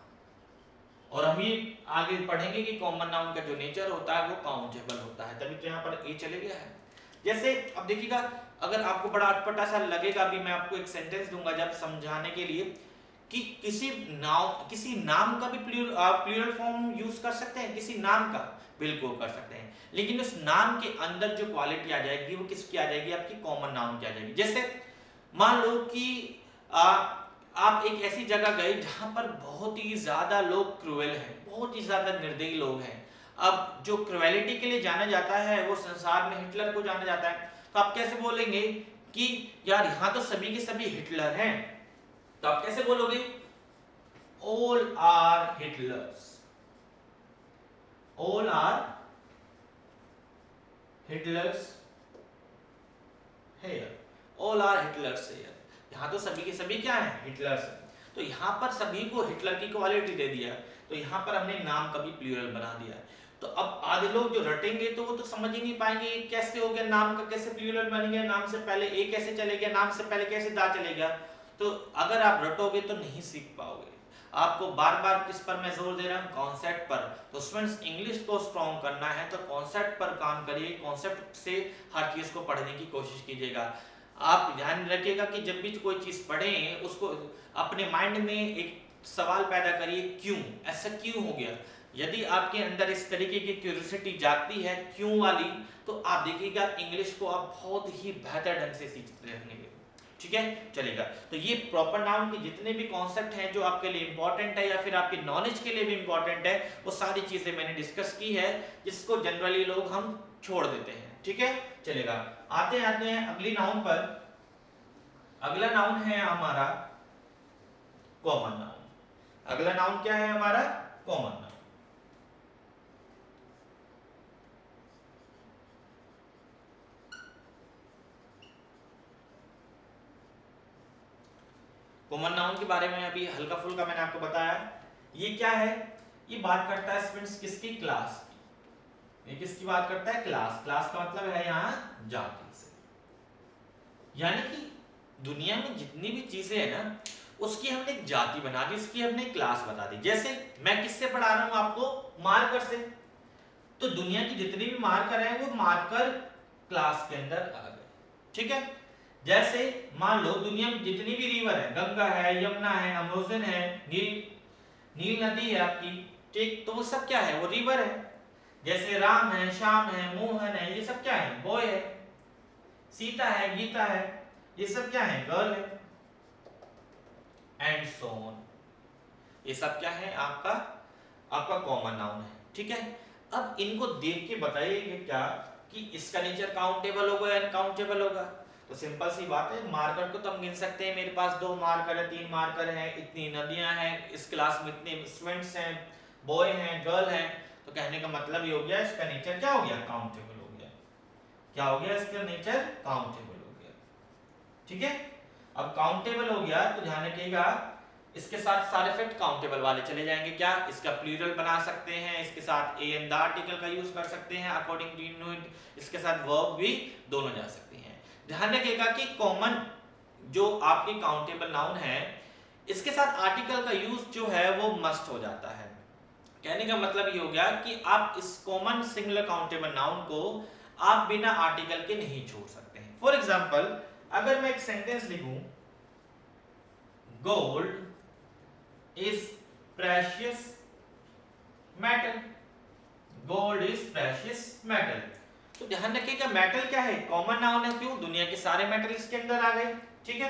और हम ये आगे पढ़ेंगे कि कॉमन नाउन का जो नेचर होता है वो काउंटेबल होता है, तभी तो यहां पर ए चले गया है। जैसे अब देखिएगा, अगर आपको बड़ा अटपटा सा लगेगा, अभी मैं आपको एक सेंटेंस दूंगा जब समझाने के लिए, कि किसी नाम का भी प्लूरल फॉर्म यूज कर सकते हैं, किसी नाम का बिल्कुल कर सकते हैं, लेकिन उस नाम के अंदर जो क्वालिटी आ जाएगी वो किसकी आ जाएगी, आपकी कॉमन नाउन की आ जाएगी। जैसे मान लो कि आप एक ऐसी जगह गए जहां पर बहुत ही ज्यादा लोग क्रूएल हैं, बहुत ही ज्यादा निर्दयी लोग हैं। अब जो क्रुएलिटी के लिए जाना जाता है वो संसार में हिटलर को जाना जाता है, तो आप कैसे बोलेंगे कि यार यहां तो सभी के सभी हिटलर हैं, तो आप कैसे बोलोगे, all are Hitlers, all are Hitlers here, all are Hitlers here. यहां तो सभी के सभी क्या हैं, हिटलर्स हैं। तो यहां पर सभी को हिटलर की क्वालिटी दे दिया, तो यहां पर हमने नाम का भी प्लूरल बना दिया। तो अब आधे लोग जो रटेंगे तो वो तो समझ ही नहीं पाएंगे कैसे हो गया, नाम का कैसे प्लूरल बन गया, नाम से पहले ए कैसे चले गया, नाम से पहले कैसे दा चलेगा। तो अगर आप रटोगे तो नहीं सीख पाओगे। आपको बार बार किस पर मैं जोर दे रहा हूँ, कॉन्सेप्ट पर। तो स्टूडेंट्स इंग्लिश को स्ट्रॉन्ग करना है तो कॉन्सेप्ट पर काम करिए, कॉन्सेप्ट से हर चीज को पढ़ने की कोशिश कीजिएगा। आप ध्यान रखिएगा कि जब भी कोई चीज पढ़ें उसको अपने माइंड में एक सवाल पैदा करिए, क्यों, ऐसा क्यों हो गया। यदि आपके अंदर इस तरीके की क्यूरियोसिटी जागती है क्यों वाली, तो आप देखिएगा इंग्लिश को आप बहुत ही बेहतर ढंग से सीखते रहेंगे। ठीक है, चलेगा। तो ये प्रॉपर नाउन के जितने भी कॉन्सेप्ट हैं जो आपके लिए इंपॉर्टेंट है या फिर आपके नॉलेज के लिए भी इंपॉर्टेंट है, वो सारी चीजें मैंने डिस्कस की है, जिसको जनरली लोग हम छोड़ देते हैं। ठीक है, चलेगा। आते हैं अगली नाउन पर। अगला नाउन है हमारा कॉमन नाउन। अगला नाउन क्या है हमारा, कॉमन नाउन। कॉमन नाउन के बारे में अभी हल्का फुल्का मैंने आपको बताया। ये क्या है, ये बात करता है स्टूडेंट्स किसकी, क्लास की। ये किसकी बात करता है, क्लास। क्लास का मतलब है यहाँ जाति से। यानी कि दुनिया में जितनी भी चीजें हैं ना, उसकी हमने एक जाति बना दी, उसकी हमने क्लास बता दी। जैसे मैं किससे पढ़ा रहा हूं आपको, मार्कर से। तो दुनिया की जितनी भी मार्कर हैं वो मार्कर क्लास के अंदर आ गए। ठीक है, जैसे मान लो दुनिया में जितनी भी रिवर है, गंगा है, यमुना है, अमेज़न है, नील नदी है आपकी, ठीक, तो वो सब क्या है, वो रिवर है। जैसे राम है, श्याम है, मोहन है, ये सब क्या है, बॉय है। सीता है, गीता है, ये सब क्या है, गर्ल है, एंड सो ऑन। ये सब क्या है, आपका कॉमन नाउन है। ठीक है, अब इनको देख के बताइए क्या कि इसका नेचर काउंटेबल होगा या अनकाउंटेबल होगा। तो सिंपल सी बात है, मार्कर को तो हम गिन सकते हैं, मेरे पास 2 मार्कर है, 3 मार्कर है, इतनी नदियां हैं, इस क्लास में इतने स्टूडेंट्स हैं, बॉय हैं, गर्ल हैं। तो कहने का मतलब ये हो गया इसका नेचर क्या हो गया, काउंटेबल हो गया। क्या हो गया, इसका नेचर काउंटेबल हो गया। ठीक है, अब काउंटेबल हो गया तो ध्यान रखिएगा इसके साथ सारे इफेक्ट काउंटेबल वाले चले जाएंगे। क्या, इसका प्लूरल बना सकते हैं, इसके साथ ए एंड द आर्टिकल का यूज कर सकते हैं अकॉर्डिंग टू यूनिट, इसके साथ वर्ब भी दोनों जा सकती हैं। ध्यान रखिएगा कि कॉमन जो आपकी काउंटेबल नाउन है इसके साथ आर्टिकल का यूज जो है वो मस्ट हो जाता है। कहने का मतलब ये हो गया कि आप इस कॉमन सिंगुलर काउंटेबल नाउन को आप बिना आर्टिकल के नहीं छोड़ सकते हैं। फॉर एग्जाम्पल अगर मैं एक सेंटेंस लिखूं, gold is precious metal, gold is precious metal। तो ध्यान रखिएगा मेटल क्या है, कॉमन नाउन है, क्यों, दुनिया के सारे मेटल इसके अंदर आ गए। ठीक है,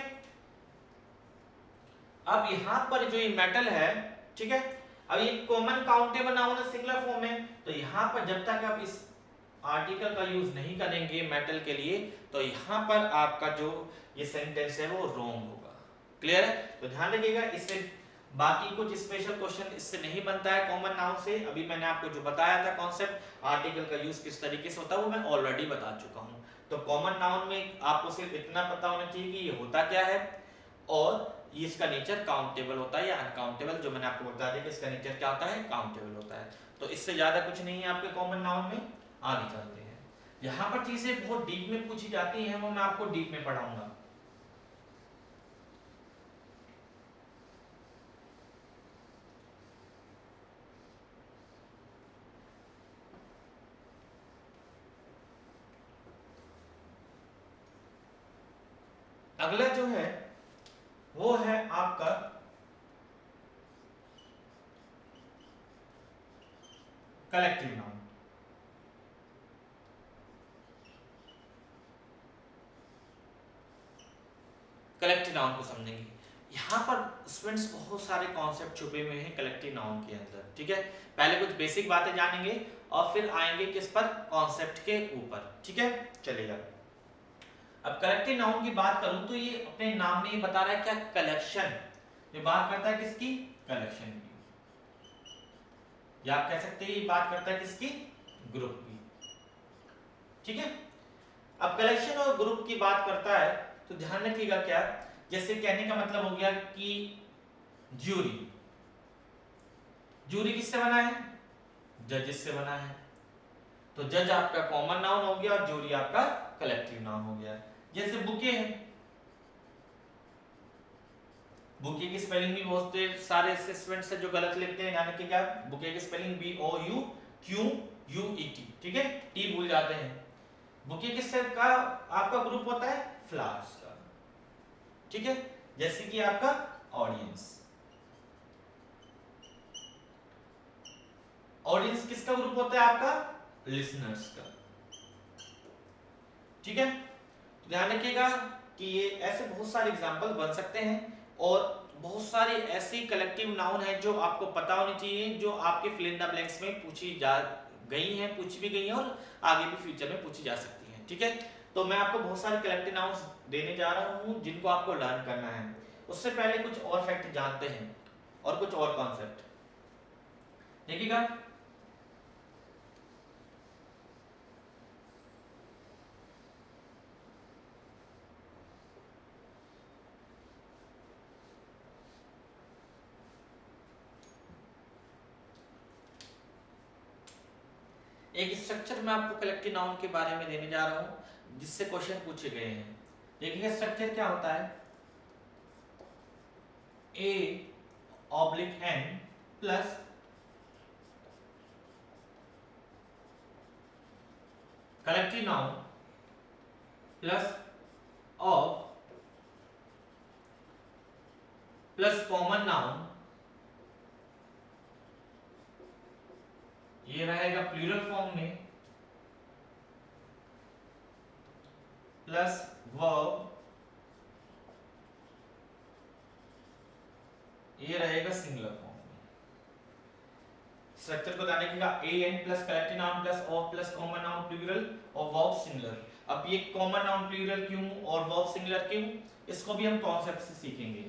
अब यहां पर जो ये मेटल है, ठीक है, अब ये कॉमन काउंटेबल नाउन है सिंगुलर फॉर्म में, तो यहां पर जब तक आप इस आर्टिकल का यूज नहीं करेंगे मेटल के लिए तो यहां पर आपका जो ये सेंटेंस है वो रॉन्ग होगा। क्लियर है, तो ध्यान रखिएगा इससे बाकी कुछ स्पेशल क्वेश्चन इससे नहीं बनता है कॉमन नाउन से। अभी मैंने आपको जो बताया था कॉन्सेप्ट आर्टिकल का यूज किस तरीके से होता है वो मैं ऑलरेडी बता चुका हूं। तो कॉमन नाउन में आपको सिर्फ इतना पता होना चाहिए कि ये होता क्या है और ये इसका नेचर काउंटेबल होता है या अनकाउंटेबल, जो मैंने आपको बता दिया कि इसका नेचर क्या होता है, काउंटेबल होता है। तो इससे ज्यादा कुछ नहीं है आपके कॉमन नाउन में। आगे चलते हैं, यहाँ पर चीजें बहुत डीप में पूछी जाती हैं वो मैं आपको डीप में पढ़ाऊंगा। अगला जो है वो है आपका कलेक्टिव नाउन। कलेक्टिव नाउन को समझेंगे, यहाँ पर स्टूडेंट्स बहुत सारे कॉन्सेप्ट छुपे हुए हैं कलेक्टिव नाउन के अंदर। ठीक है, पहले कुछ बेसिक बातें जानेंगे और फिर आएंगे किस पर, कॉन्सेप्ट के ऊपर। ठीक है, चलिएगा। अब कलेक्टिव नाउन की बात करूं तो ये अपने नाम में ही बता रहा है क्या, कलेक्शन। ये बात करता है किसकी, कलेक्शन की, या आप कह सकते हैं ये बात करता है किसकी, ग्रुप की। ठीक है, अब कलेक्शन और ग्रुप की बात करता है तो ध्यान रखिएगा क्या, जैसे कहने का मतलब हो गया कि ज्यूरी, ज्यूरी किससे बना है, जजेस से बना है। तो जज आपका कॉमन नाउन हो गया और ज्यूरी आपका कलेक्टिव नाउन हो गया। जैसे बुके है, बुके की स्पेलिंग भी बहुत सारे स्टूडेंट्स है जो गलत लिखते हैं, ध्यान रखिएगा बुके की स्पेलिंग BOUQUET। ठीक है, टी भूल जाते हैं। बुके किससे का आपका ग्रुप होता है, फ्लावर्स का। ठीक है, जैसे कि आपका ऑडियंस, ऑडियंस किसका ग्रुप होता है आपका, लिसनर्स का। ठीक है, तो ध्यान रखिएगा कि ये ऐसे बहुत सारे एग्जांपल बन सकते हैं और बहुत सारी ऐसी कलेक्टिव नाउन है जो आपको पता होनी चाहिए, जो आपके फिल इन द ब्लैंक्स में पूछी जा गई हैं, पूछी भी गई हैं और आगे भी फ्यूचर में पूछी जा सकती हैं। ठीक है, तो मैं आपको बहुत सारे कलेक्टिव नाउन्स देने जा रहा हूं जिनको आपको लर्न करना है। उससे पहले कुछ और फैक्ट जानते हैं और कुछ और कॉन्सेप्ट देखिएगा। एक स्ट्रक्चर मैं आपको कलेक्टिव नाउन के बारे में देने जा रहा हूं जिससे क्वेश्चन पूछे गए हैं। देखिए स्ट्रक्चर क्या होता है, A/N plus collective noun plus of plus common noun, ये रहेगा प्लूरल फॉर्म में, प्लस वर्ब, ये रहेगा सिंगुलर फॉर्म में। स्ट्रक्चर को ध्यान रखिएगा, A N plus collective noun plus of plus common noun plural और वर्ब सिंगुलर। अब ये कॉमन नाउन प्लूरल क्यों और वर्ब सिंगुलर क्यों, इसको भी हम कॉन्सेप्ट से सीखेंगे,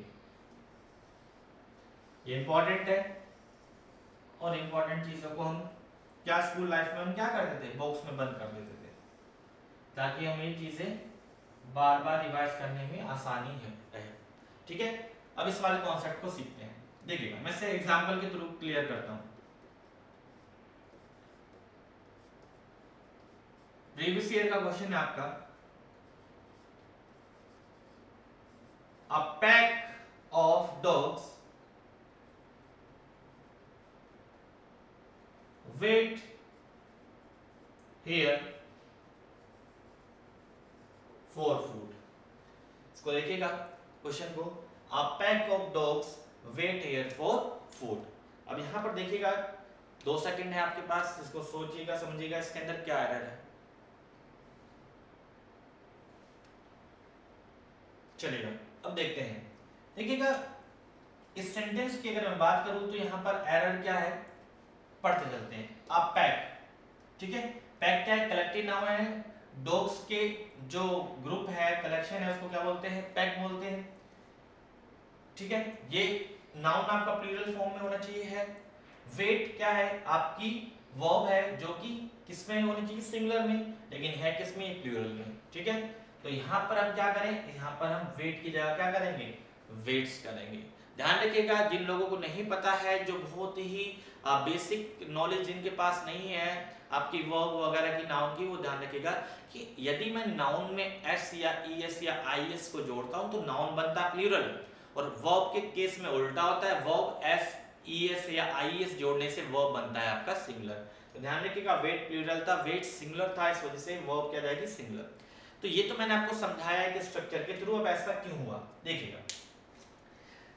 ये इंपॉर्टेंट है। और इंपॉर्टेंट चीजों को हम क्या स्कूल लाइफ में हम क्या करते थे, बॉक्स में बंद कर देते थे, ताकि हमें ये चीजें बार बार रिवाइज करने में आसानी है। ठीक है, अब इस वाले कॉन्सेप्ट को सीखते हैं। देखिएगा, मैं इसे एग्जांपल के थ्रू क्लियर करता हूं। प्रीवियस ईयर का क्वेश्चन है आपका, a pack of dogs wait here for food. इसको देखिएगा क्वेश्चन को, a pack of dogs wait here for food. अब यहां पर देखिएगा 2 सेकंड है आपके पास, इसको सोचिएगा समझिएगा इसके अंदर क्या एरर है। चलिएगा अब देखते हैं। देखिएगा इस सेंटेंस की अगर मैं बात करूं तो यहां पर एरर क्या है, पढ़ते चलते हैं। अब पैक, ठीक है, पैक क्या है, कलेक्टिव नाउन है, डॉग्स के जो ग्रुप है, कलेक्शन है, उसको क्या बोलते हैं, पैक बोलते हैं। ठीक है, ये नाउन आपका प्लूरल फॉर्म में होना चाहिए है। वेट क्या है, आपकी वर्ब है जो कि किसमें होनी चाहिए, सिंगुलर में, लेकिन है किसमें, प्लूरल में। ठीक है, तो यहां पर हम क्या करें, यहां पर हम वेट की जगह क्या करेंगे, वेट्स करेंगे। ध्यान रखिएगा, जिन लोगों को नहीं पता है, जो बहुत ही बेसिक नॉलेज जिनके पास नहीं है आपकी वर्ब वगैरह की, नाउन की, वो ध्यान रखिएगा कि यदि मैं नाउन में एस या ईएस या आईएस को जोड़ता हूं तो नाउन बनता है प्लूरल, और वर्ब के केस में उल्टा होता है, वर्ब एस ईएस या आईएस जोड़ने से वर्ब बनता है आपका सिंगुलर। तो ध्यान रखिएगा, वेट प्लूरल था, वेट सिंगुलर था, इस वजह से वर्ब क्या जाएगी, सिंगुलर। तो ये तो मैंने आपको समझाया है कि स्ट्रक्चर के थ्रू। अब ऐसा क्यों हुआ, देखिएगा,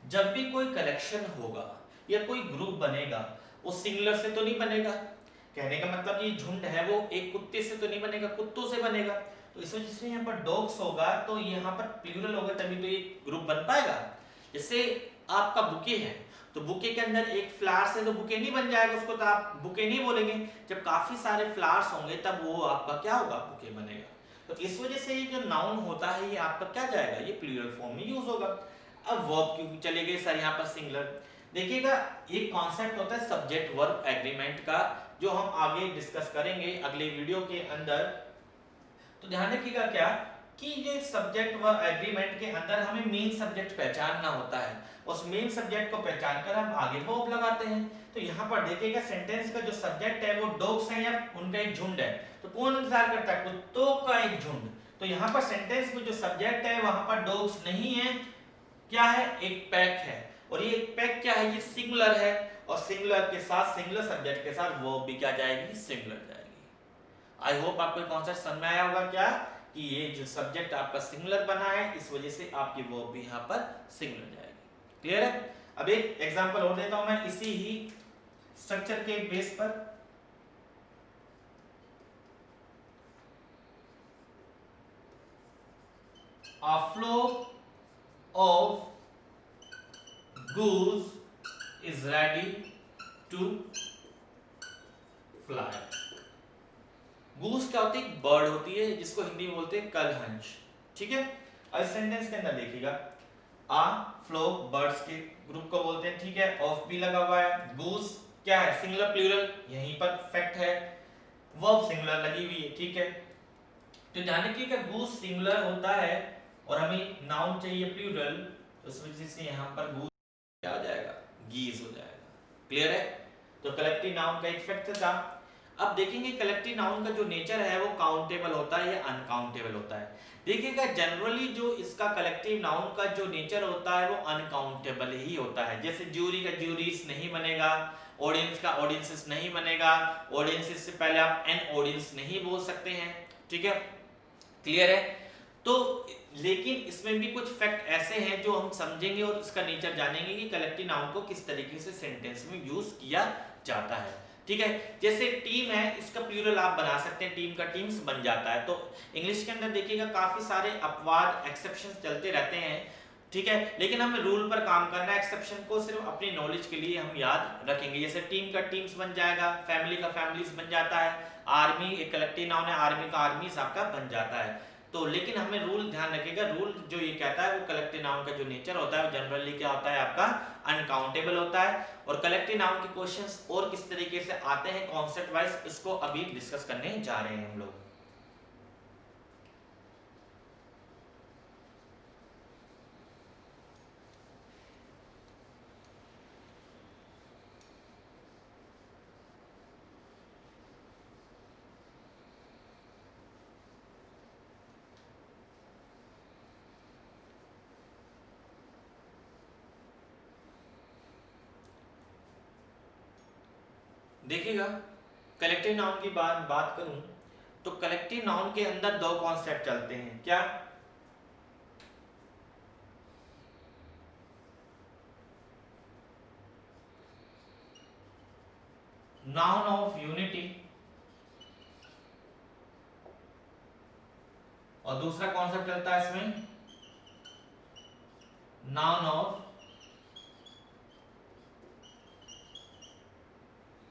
जब भी कोई कलेक्शन होगा या कोई ग्रुप बनेगा, वो सिंगुलर से तो नहीं बनेगा। कहने का मतलब ये झुंड है वो एक कुत्ते से तो नहीं बनेगा, कुत्तों से बनेगा। तो इस वजह से यहाँ पर डॉग्स होगा तो यहाँ पर प्लूरल होगा, तभी तो ये ग्रुप बन पाएगा। जैसे आपका बुके है, तो बुके के अंदर एक फ्लावर से तो बुके नहीं बन जाएगा, उसको तो आप बुके नहीं बोलेंगे। जब काफी सारे फ्लावर्स होंगे तब वो आपका क्या होगा, बुके बनेगा। तो इस वजह से ये जो नाउन होता है ये आपका क्या जाएगा, ये प्लूरल फॉर्म में यूज होगा। अब वर्ब क्यों चले गए सर यहाँ पर सिंगुलर, देखिएगा एक कॉन्सेप्ट होता है सब्जेक्ट वर्ब एग्रीमेंट का, जो हम आगे डिस्कस करेंगे अगले वीडियो के अंदर। तो ध्यान रखिएगा क्या कि ये सब्जेक्ट वर्ब एग्रीमेंट के अंदर हमें मेन सब्जेक्ट पहचानना होता है, उस मेन सब्जेक्ट को पहचान कर हम आगे वर्ब लगाते हैं। तो यहाँ पर देखिएगा सेंटेंस का जो सब्जेक्ट है वो डॉग्स है या उनका एक झुंड है, तो कौन इंतजार करता है, कुत्तों का एक झुंड। तो यहाँ पर सेंटेंस में जो सब्जेक्ट है वहां पर डॉग्स नहीं है, क्या है, एक पैक है। और ये पैक क्या है, ये सिंगुलर है, और सिंगुलर के साथ, सिंगुलर सब्जेक्ट के साथ वर्ब भी क्या जाएगी, सिंगुलर जाएगी। आई होप आपको कॉन्सेप्ट समझ में आया होगा क्या कि ये जो सब्जेक्ट आपका सिंगुलर बना है, इस वजह से आपकी वर्ब भी यहाँ पर सिंगुलर जाएगी। क्लियर है। अब एक एग्जांपल और देता हूं मैं इसी ही स्ट्रक्चर के बेस पर। A flock of goose is ready to fly. Goose क्या होती है, बर्ड होती है जिसको हिंदी में बोलते हैं कलहंस। ठीक है, अब सेंटेंस के अंदर देखिएगा, आ फ्लोक बर्ड्स के ग्रुप को बोलते हैं, ठीक है, ऑफ भी लगा हुआ है, गूस क्या है, सिंगुलर प्लूरल, यहीं पर फैक्ट है, वर्ब सिंगुलर लगी हुई है। ठीक है, तो ध्यान रखिएगा गूस सिंगुलर होता है और हमें नाउन चाहिए प्लूरल, तो इस वजह से यहाँ पर गूस क्या हो जाएगा, गीज हो जाएगा। क्लियर है। तो कलेक्टिव नाउन का एक फैक्ट था। अब देखेंगे कलेक्टिव नाउन का जो नेचर है वो काउंटेबल होता है या अनकाउंटेबल होता है। देखिएगा जनरली जो इसका कलेक्टिव नाउन का जो नेचर होता है वो अनकाउंटेबल ही होता है। जैसे ज्यूरी का ज्यूरीज नहीं बनेगा, ऑडियंस का ऑडियंसेस नहीं बनेगा, ऑडियंसेस से पहले आप एन ऑडियंस नहीं बोल सकते हैं। ठीक है, क्लियर है। तो लेकिन इसमें भी कुछ फैक्ट ऐसे हैं जो हम समझेंगे और इसका नेचर जानेंगे कि कलेक्टिव नाउन को किस तरीके से सेंटेंस में यूज किया जाता है। ठीक है, जैसे टीम है, इसका प्लूरल आप बना सकते हैं, टीम का टीम्स बन जाता है। तो इंग्लिश के अंदर देखिएगा काफी सारे अपवाद एक्सेप्शंस चलते रहते हैं, ठीक है, लेकिन हमें रूल पर काम करना है, एक्सेप्शन को सिर्फ अपनी नॉलेज के लिए हम याद रखेंगे। जैसे टीम का टीम्स बन जाएगा, फैमिली का फैमिलीज बन जाता है, आर्मी एक कलेक्टिव नाउन है, आर्मी का आर्मीज आपका बन जाता है। तो लेकिन हमें रूल ध्यान रखिएगा, रूल जो ये कहता है वो कलेक्टिव नाउन का जो नेचर होता है वो जनरली क्या होता है आपका अनकाउंटेबल होता है। और कलेक्टिव नाउन के क्वेश्चंस और किस तरीके से आते हैं कॉन्सेप्ट वाइज, इसको अभी डिस्कस करने जा रहे हैं हम लोग। देखिएगा, कलेक्टिव नाउन की बात करूं तो कलेक्टिव नाउन के अंदर दो कॉन्सेप्ट चलते हैं। क्या? नाउन ऑफ यूनिटी और दूसरा कॉन्सेप्ट चलता है इसमें नाउन ऑफ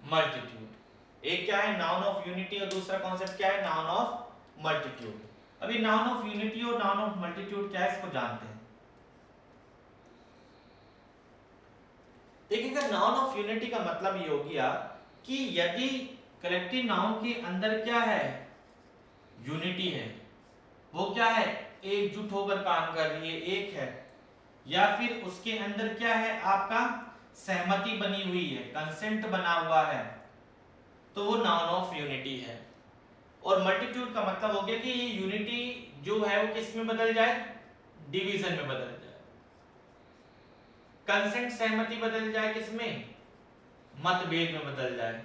मल्टीट्यूड। एक क्या है नाउन ऑफ यूनिटी और दूसरा कॉन्सेप्ट क्या है नाउन ऑफ मल्टीट्यूड। अभी नाउन ऑफ यूनिटी और नाउन ऑफ मल्टीट्यूड क्या है इसको जानते हैं। देखिएगा, नाउन ऑफ यूनिटी का मतलब ये हो गया कि यदि कलेक्टिव नाउन के अंदर क्या है यूनिटी है, वो क्या है एकजुट होकर काम कर रही है, एक है, या फिर उसके अंदर क्या है आपका सहमति बनी हुई है, कंसेंट बना हुआ है, तो वो नाउन ऑफ यूनिटी है। और मल्टीट्यूड का मतलब हो गया कि ये यूनिटी जो है वो किस में बदल जाए, डिवीजन में बदल जाए। कंसेंट सहमति बदल जाए किसमें, मतभेद में बदल जाए,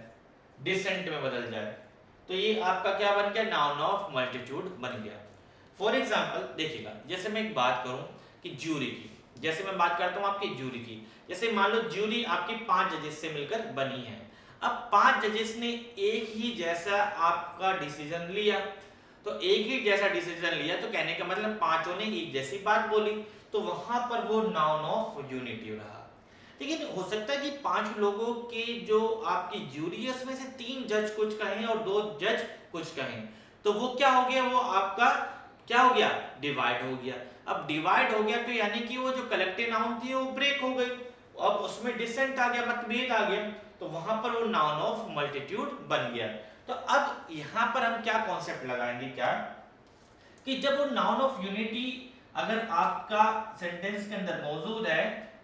डिसेंट में बदल जाए। तो ये आपका क्या बन गया नाउन ऑफ मल्टीट्यूड बन गया। फॉर एग्जाम्पल देखिएगा, जैसे मैं एक बात करूं कि ज्यूरी की, जैसे मैं बात करता हूं आपकी ज्यूरी की, जैसे मान लो ज्यूरी आपकी 5 जजेस से मिलकर बनी है। अब 5 जजेस ने एक ही जैसा आपका डिसीजन लिया, तो एक ही जैसा डिसीजन लिया तो कहने का मतलब पांचों ने एक जैसी बात बोली, तो वहां पर वो नाउन ऑफ यूनिटी रहा। लेकिन हो सकता है कि 5 लोगों के जो आपकी ज्यूरी है उसमें से 3 जज कुछ कहें और 2 जज कुछ कहें, तो वो क्या हो गया, वो आपका क्या हो गया डिवाइड हो गया। अब डिवाइड हो गया तो यानी कि वो जो कलेक्टिव नाउन थी वो ब्रेक हो गई, अब उसमें डिसेंट आ गया, मतभेद आ गया, तो वहां पर वो नाउन ऑफ मल्टीट्यूड बन गया। तो अब यहां पर हम क्या कॉन्सेप्ट लगाएंगे, क्या कि जब वो नाउन ऑफ यूनिटी अगर आपका सेंटेंस के अंदर मौजूद है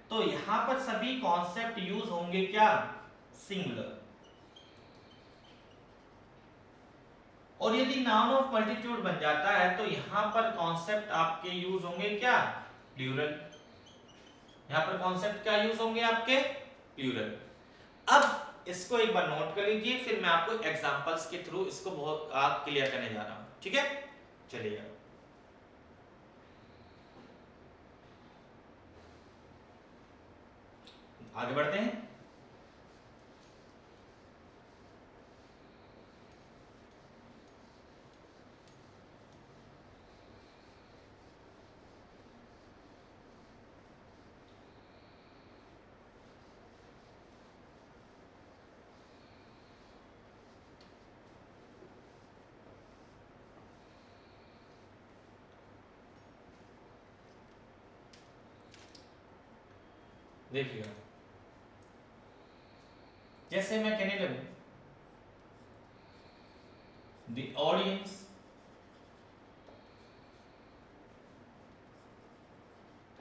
तो यहां पर सभी कॉन्सेप्ट यूज होंगे क्या सिंगुलर, और यदि नाउन ऑफ मल्टीट्यूड बन जाता है तो यहां पर कॉन्सेप्ट आपके यूज होंगे क्या प्लूरल। यहां पर कॉन्सेप्ट क्या यूज होंगे आपके प्लूरल। अब इसको एक बार नोट कर लीजिए, फिर मैं आपको एग्जांपल्स के थ्रू इसको बहुत क्लियर करने जा रहा हूं, ठीक है। चलिए आगे बढ़ते हैं। देखिएगा, जैसे मैं कहने लगूं द ऑडियंस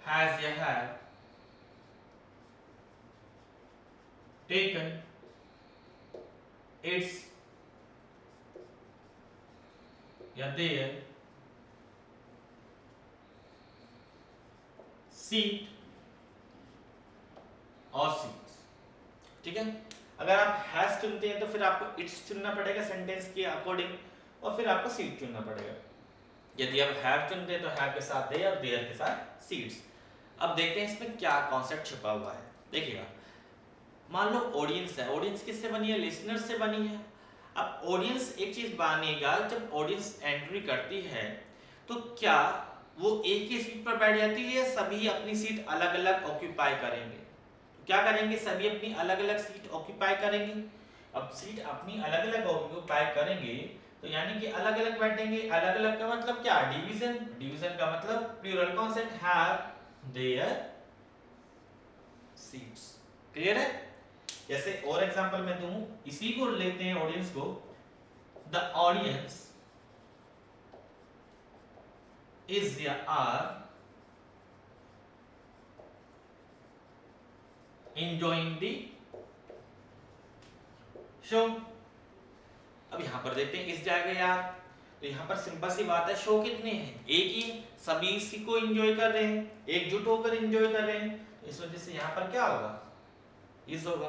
has या have taken its या their seat और seats, ठीक है। अगर आप हैज चुनते हैं तो फिर आपको इट्स चुनना पड़ेगा सेंटेंस के अकॉर्डिंग, और फिर आपको सीट चुनना पड़ेगा। यदि आप हैव चुनते हैं तो हैव के साथ दे और देयर के साथ सीट्स। अब देखते हैं इसमें क्या कॉन्सेप्ट छुपा हुआ है। देखिएगा, मान लो ऑडियंस है, ऑडियंस किससे बनी है, लिसनर से बनी है। अब ऑडियंस एक चीज मानिएगा, जब ऑडियंस एंट्री करती है तो क्या वो एक ही सीट पर बैठ जाती है, सभी अपनी सीट अलग अलग ऑक्यूपाई करेंगे। क्या करेंगे? सभी अपनी अलग अलग सीट ऑक्यूपाई करेंगे। अब सीट अपनी अलग अलग ऑक्यूपाई करेंगे तो यानी कि अलग अलग बैठेंगे। अलग अलग का मतलब क्या? डिवीजन। डिवीजन का मतलब plural concept, have their seats. Clear है? जैसे और एग्जांपल मैं दूं, इसी को लेते हैं ऑडियंस को। द ऑडियंस इज या आर enjoying the शो। अब यहां पर देखते हैं इस जाएगा यार, तो यहां पर सिंपल सी बात है, शो कितने हैं? एक ही, सभी इसी को एंजॉय कर रहे हैं, एकजुट होकर एंजॉय कर रहे हैं, तो इस वजह से यहां पर क्या होगा? इज होगा।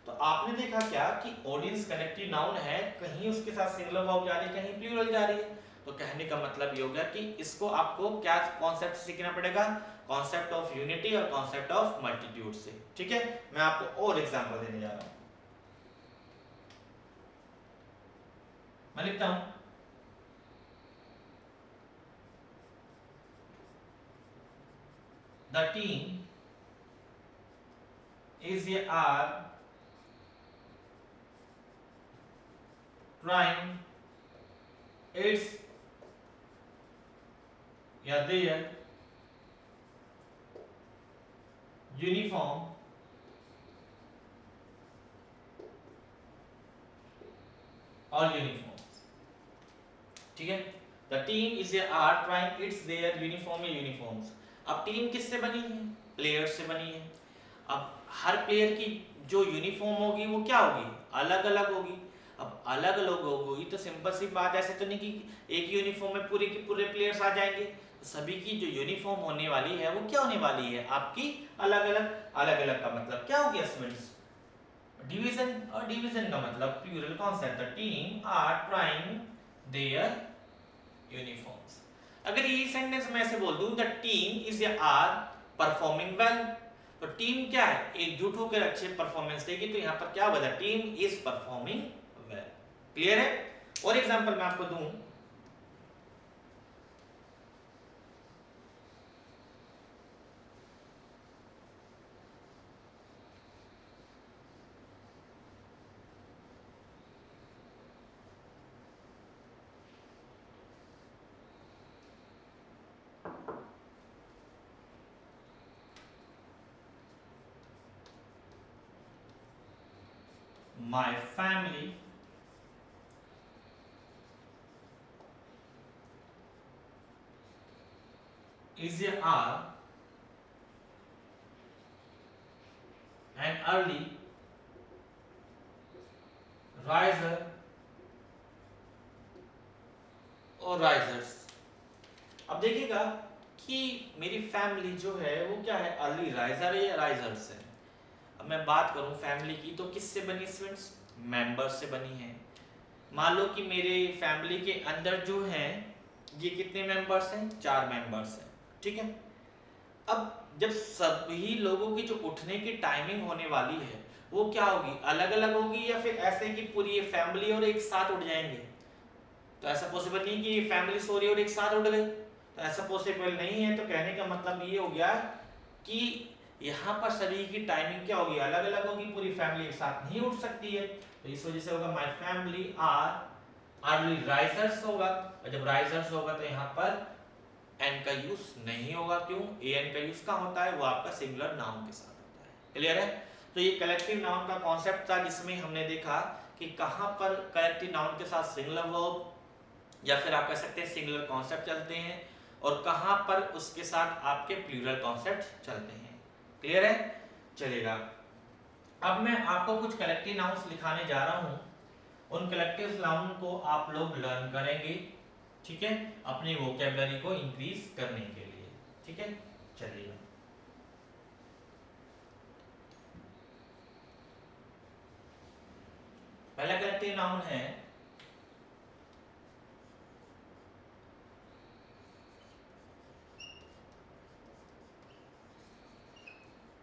तो आपने देखा क्या कि ऑडियंस कनेक्टिव नाउन है, कहीं उसके साथ सिंगुलर वर्ब जा रही है, कहीं प्लूरल जा रही है। तो कहने का मतलब ये हो गया कि इसको आपको क्या कॉन्सेप्ट सीखना पड़ेगा? कॉन्सेप्ट ऑफ यूनिटी और कॉन्सेप्ट ऑफ मल्टीट्यूड से। ठीक है, मैं आपको और एग्जांपल देने जा रहा हूं। मैं लिखता हूं, the team is are trying its या their uniform or uniforms। ठीक है, the team is are trying its their uniform या यूनिफॉर्म्स। अब टीम किससे बनी है? प्लेयर से बनी है। अब हर प्लेयर की जो यूनिफॉर्म होगी वो क्या होगी? अलग अलग होगी। अब अलग अलग होगी तो सिंपल सी बात, ऐसे तो नहीं कि एक यूनिफॉर्म में पूरे के पूरे प्लेयर्स आ जाएंगे। तो सभी की जो यूनिफॉर्म होने वाली है वो क्या होने वाली है? आपकी अलग अलग। अलग अलग का मतलब क्या हो गया स्टूडेंट्स? डिवीजन। और डिवीजन का मतलब plural concept, the team are trying their uniforms. अगर ये सेंटेंस मैं ऐसे बोल दूं, the team is are performing well, तो टीम क्या है? एकजुट होकर अच्छे परफॉर्मेंस देगी, तो यहां पर क्या होगा? The team is performing well. Clear है? और एग्जांपल मैं आपको दूं, my family is are an early riser और राइजर्स। अब देखिएगा कि मेरी फैमिली जो है वो क्या है? अर्ली राइजर है या राइजर्स है। अब मैं बात करूं फैमिली की तो किससे बनी स्टूडेंट्स? मेंबर्स से बनी है। मान लो कि मेरे फैमिली के अंदर जो है ये कितने मेंबर्स हैं? 4 मेंबर्स हैं। ठीक है, अब जब सभी लोगों की जो उठने की टाइमिंग होने वाली है वो क्या होगी? अलग अलग होगी, या फिर ऐसे कि पूरी फैमिली और एक साथ उठ जाएंगे? तो ऐसा पॉसिबल नहीं कि फैमिली सो रही है और एक साथ उठ गए, तो ऐसा पॉसिबल नहीं है। तो कहने का मतलब ये हो गया कि यहाँ पर सभी की टाइमिंग क्या होगी? अलग अलग होगी, पूरी फैमिली एक साथ नहीं उठ सकती है। तो इस वजह से होगा my family are early risers होगा। और जब राइजर्स होगा तो यहाँ पर एन का यूज नहीं होगा। क्यों? ए एन का यूज कहाँ होता है? वो आपका सिंगुलर नाउन के साथ होता है। क्लियर है? तो ये कलेक्टिव नाउन का कॉन्सेप्ट था, जिसमें हमने देखा कि कहाँ पर कलेक्टिव नाउन के साथ सिंगुलर वर्ब या फिर आप कह सकते हैं सिंगुलर कॉन्सेप्ट चलते हैं, और कहां पर उसके साथ आपके प्लूरल कॉन्सेप्ट चलते हैं। क्लियर है? चलेगा। अब मैं आपको कुछ कलेक्टिव नाउन्स लिखाने जा रहा हूं, उन कलेक्टिव नाउन को आप लोग लर्न करेंगे। ठीक है, अपनी वोकैबुलरी को इंक्रीज करने के लिए। ठीक है, चलिए। पहला कलेक्टिव नाउन है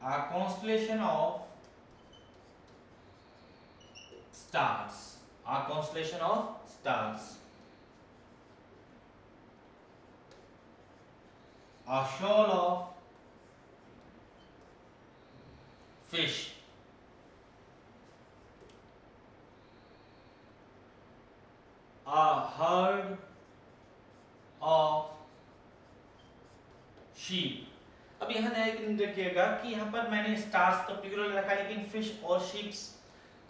a constellation of stars। a constellation of stars। a shoal of fish, a herd of sheep। अब यहाँ देखिएगा कि यहाँ पर मैंने स्टार्स तो प्लूरल रखा, लेकिन फिश और शीप्स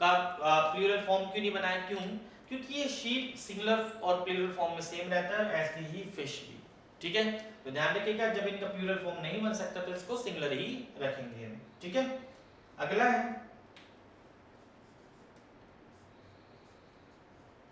का प्लूरल फॉर्म क्यों नहीं बनाया? क्यों? क्योंकि ये शीप सिंगुलर और प्लूरल फॉर्म में सेम रहता है, ऐसे ही फिश भी। ठीक है, तो ध्यान रखिएगा जब इनका प्लूरल फॉर्म नहीं बन सकता तो इसको सिंगुलर ही रखेंगे हम। ठीक है, अगला है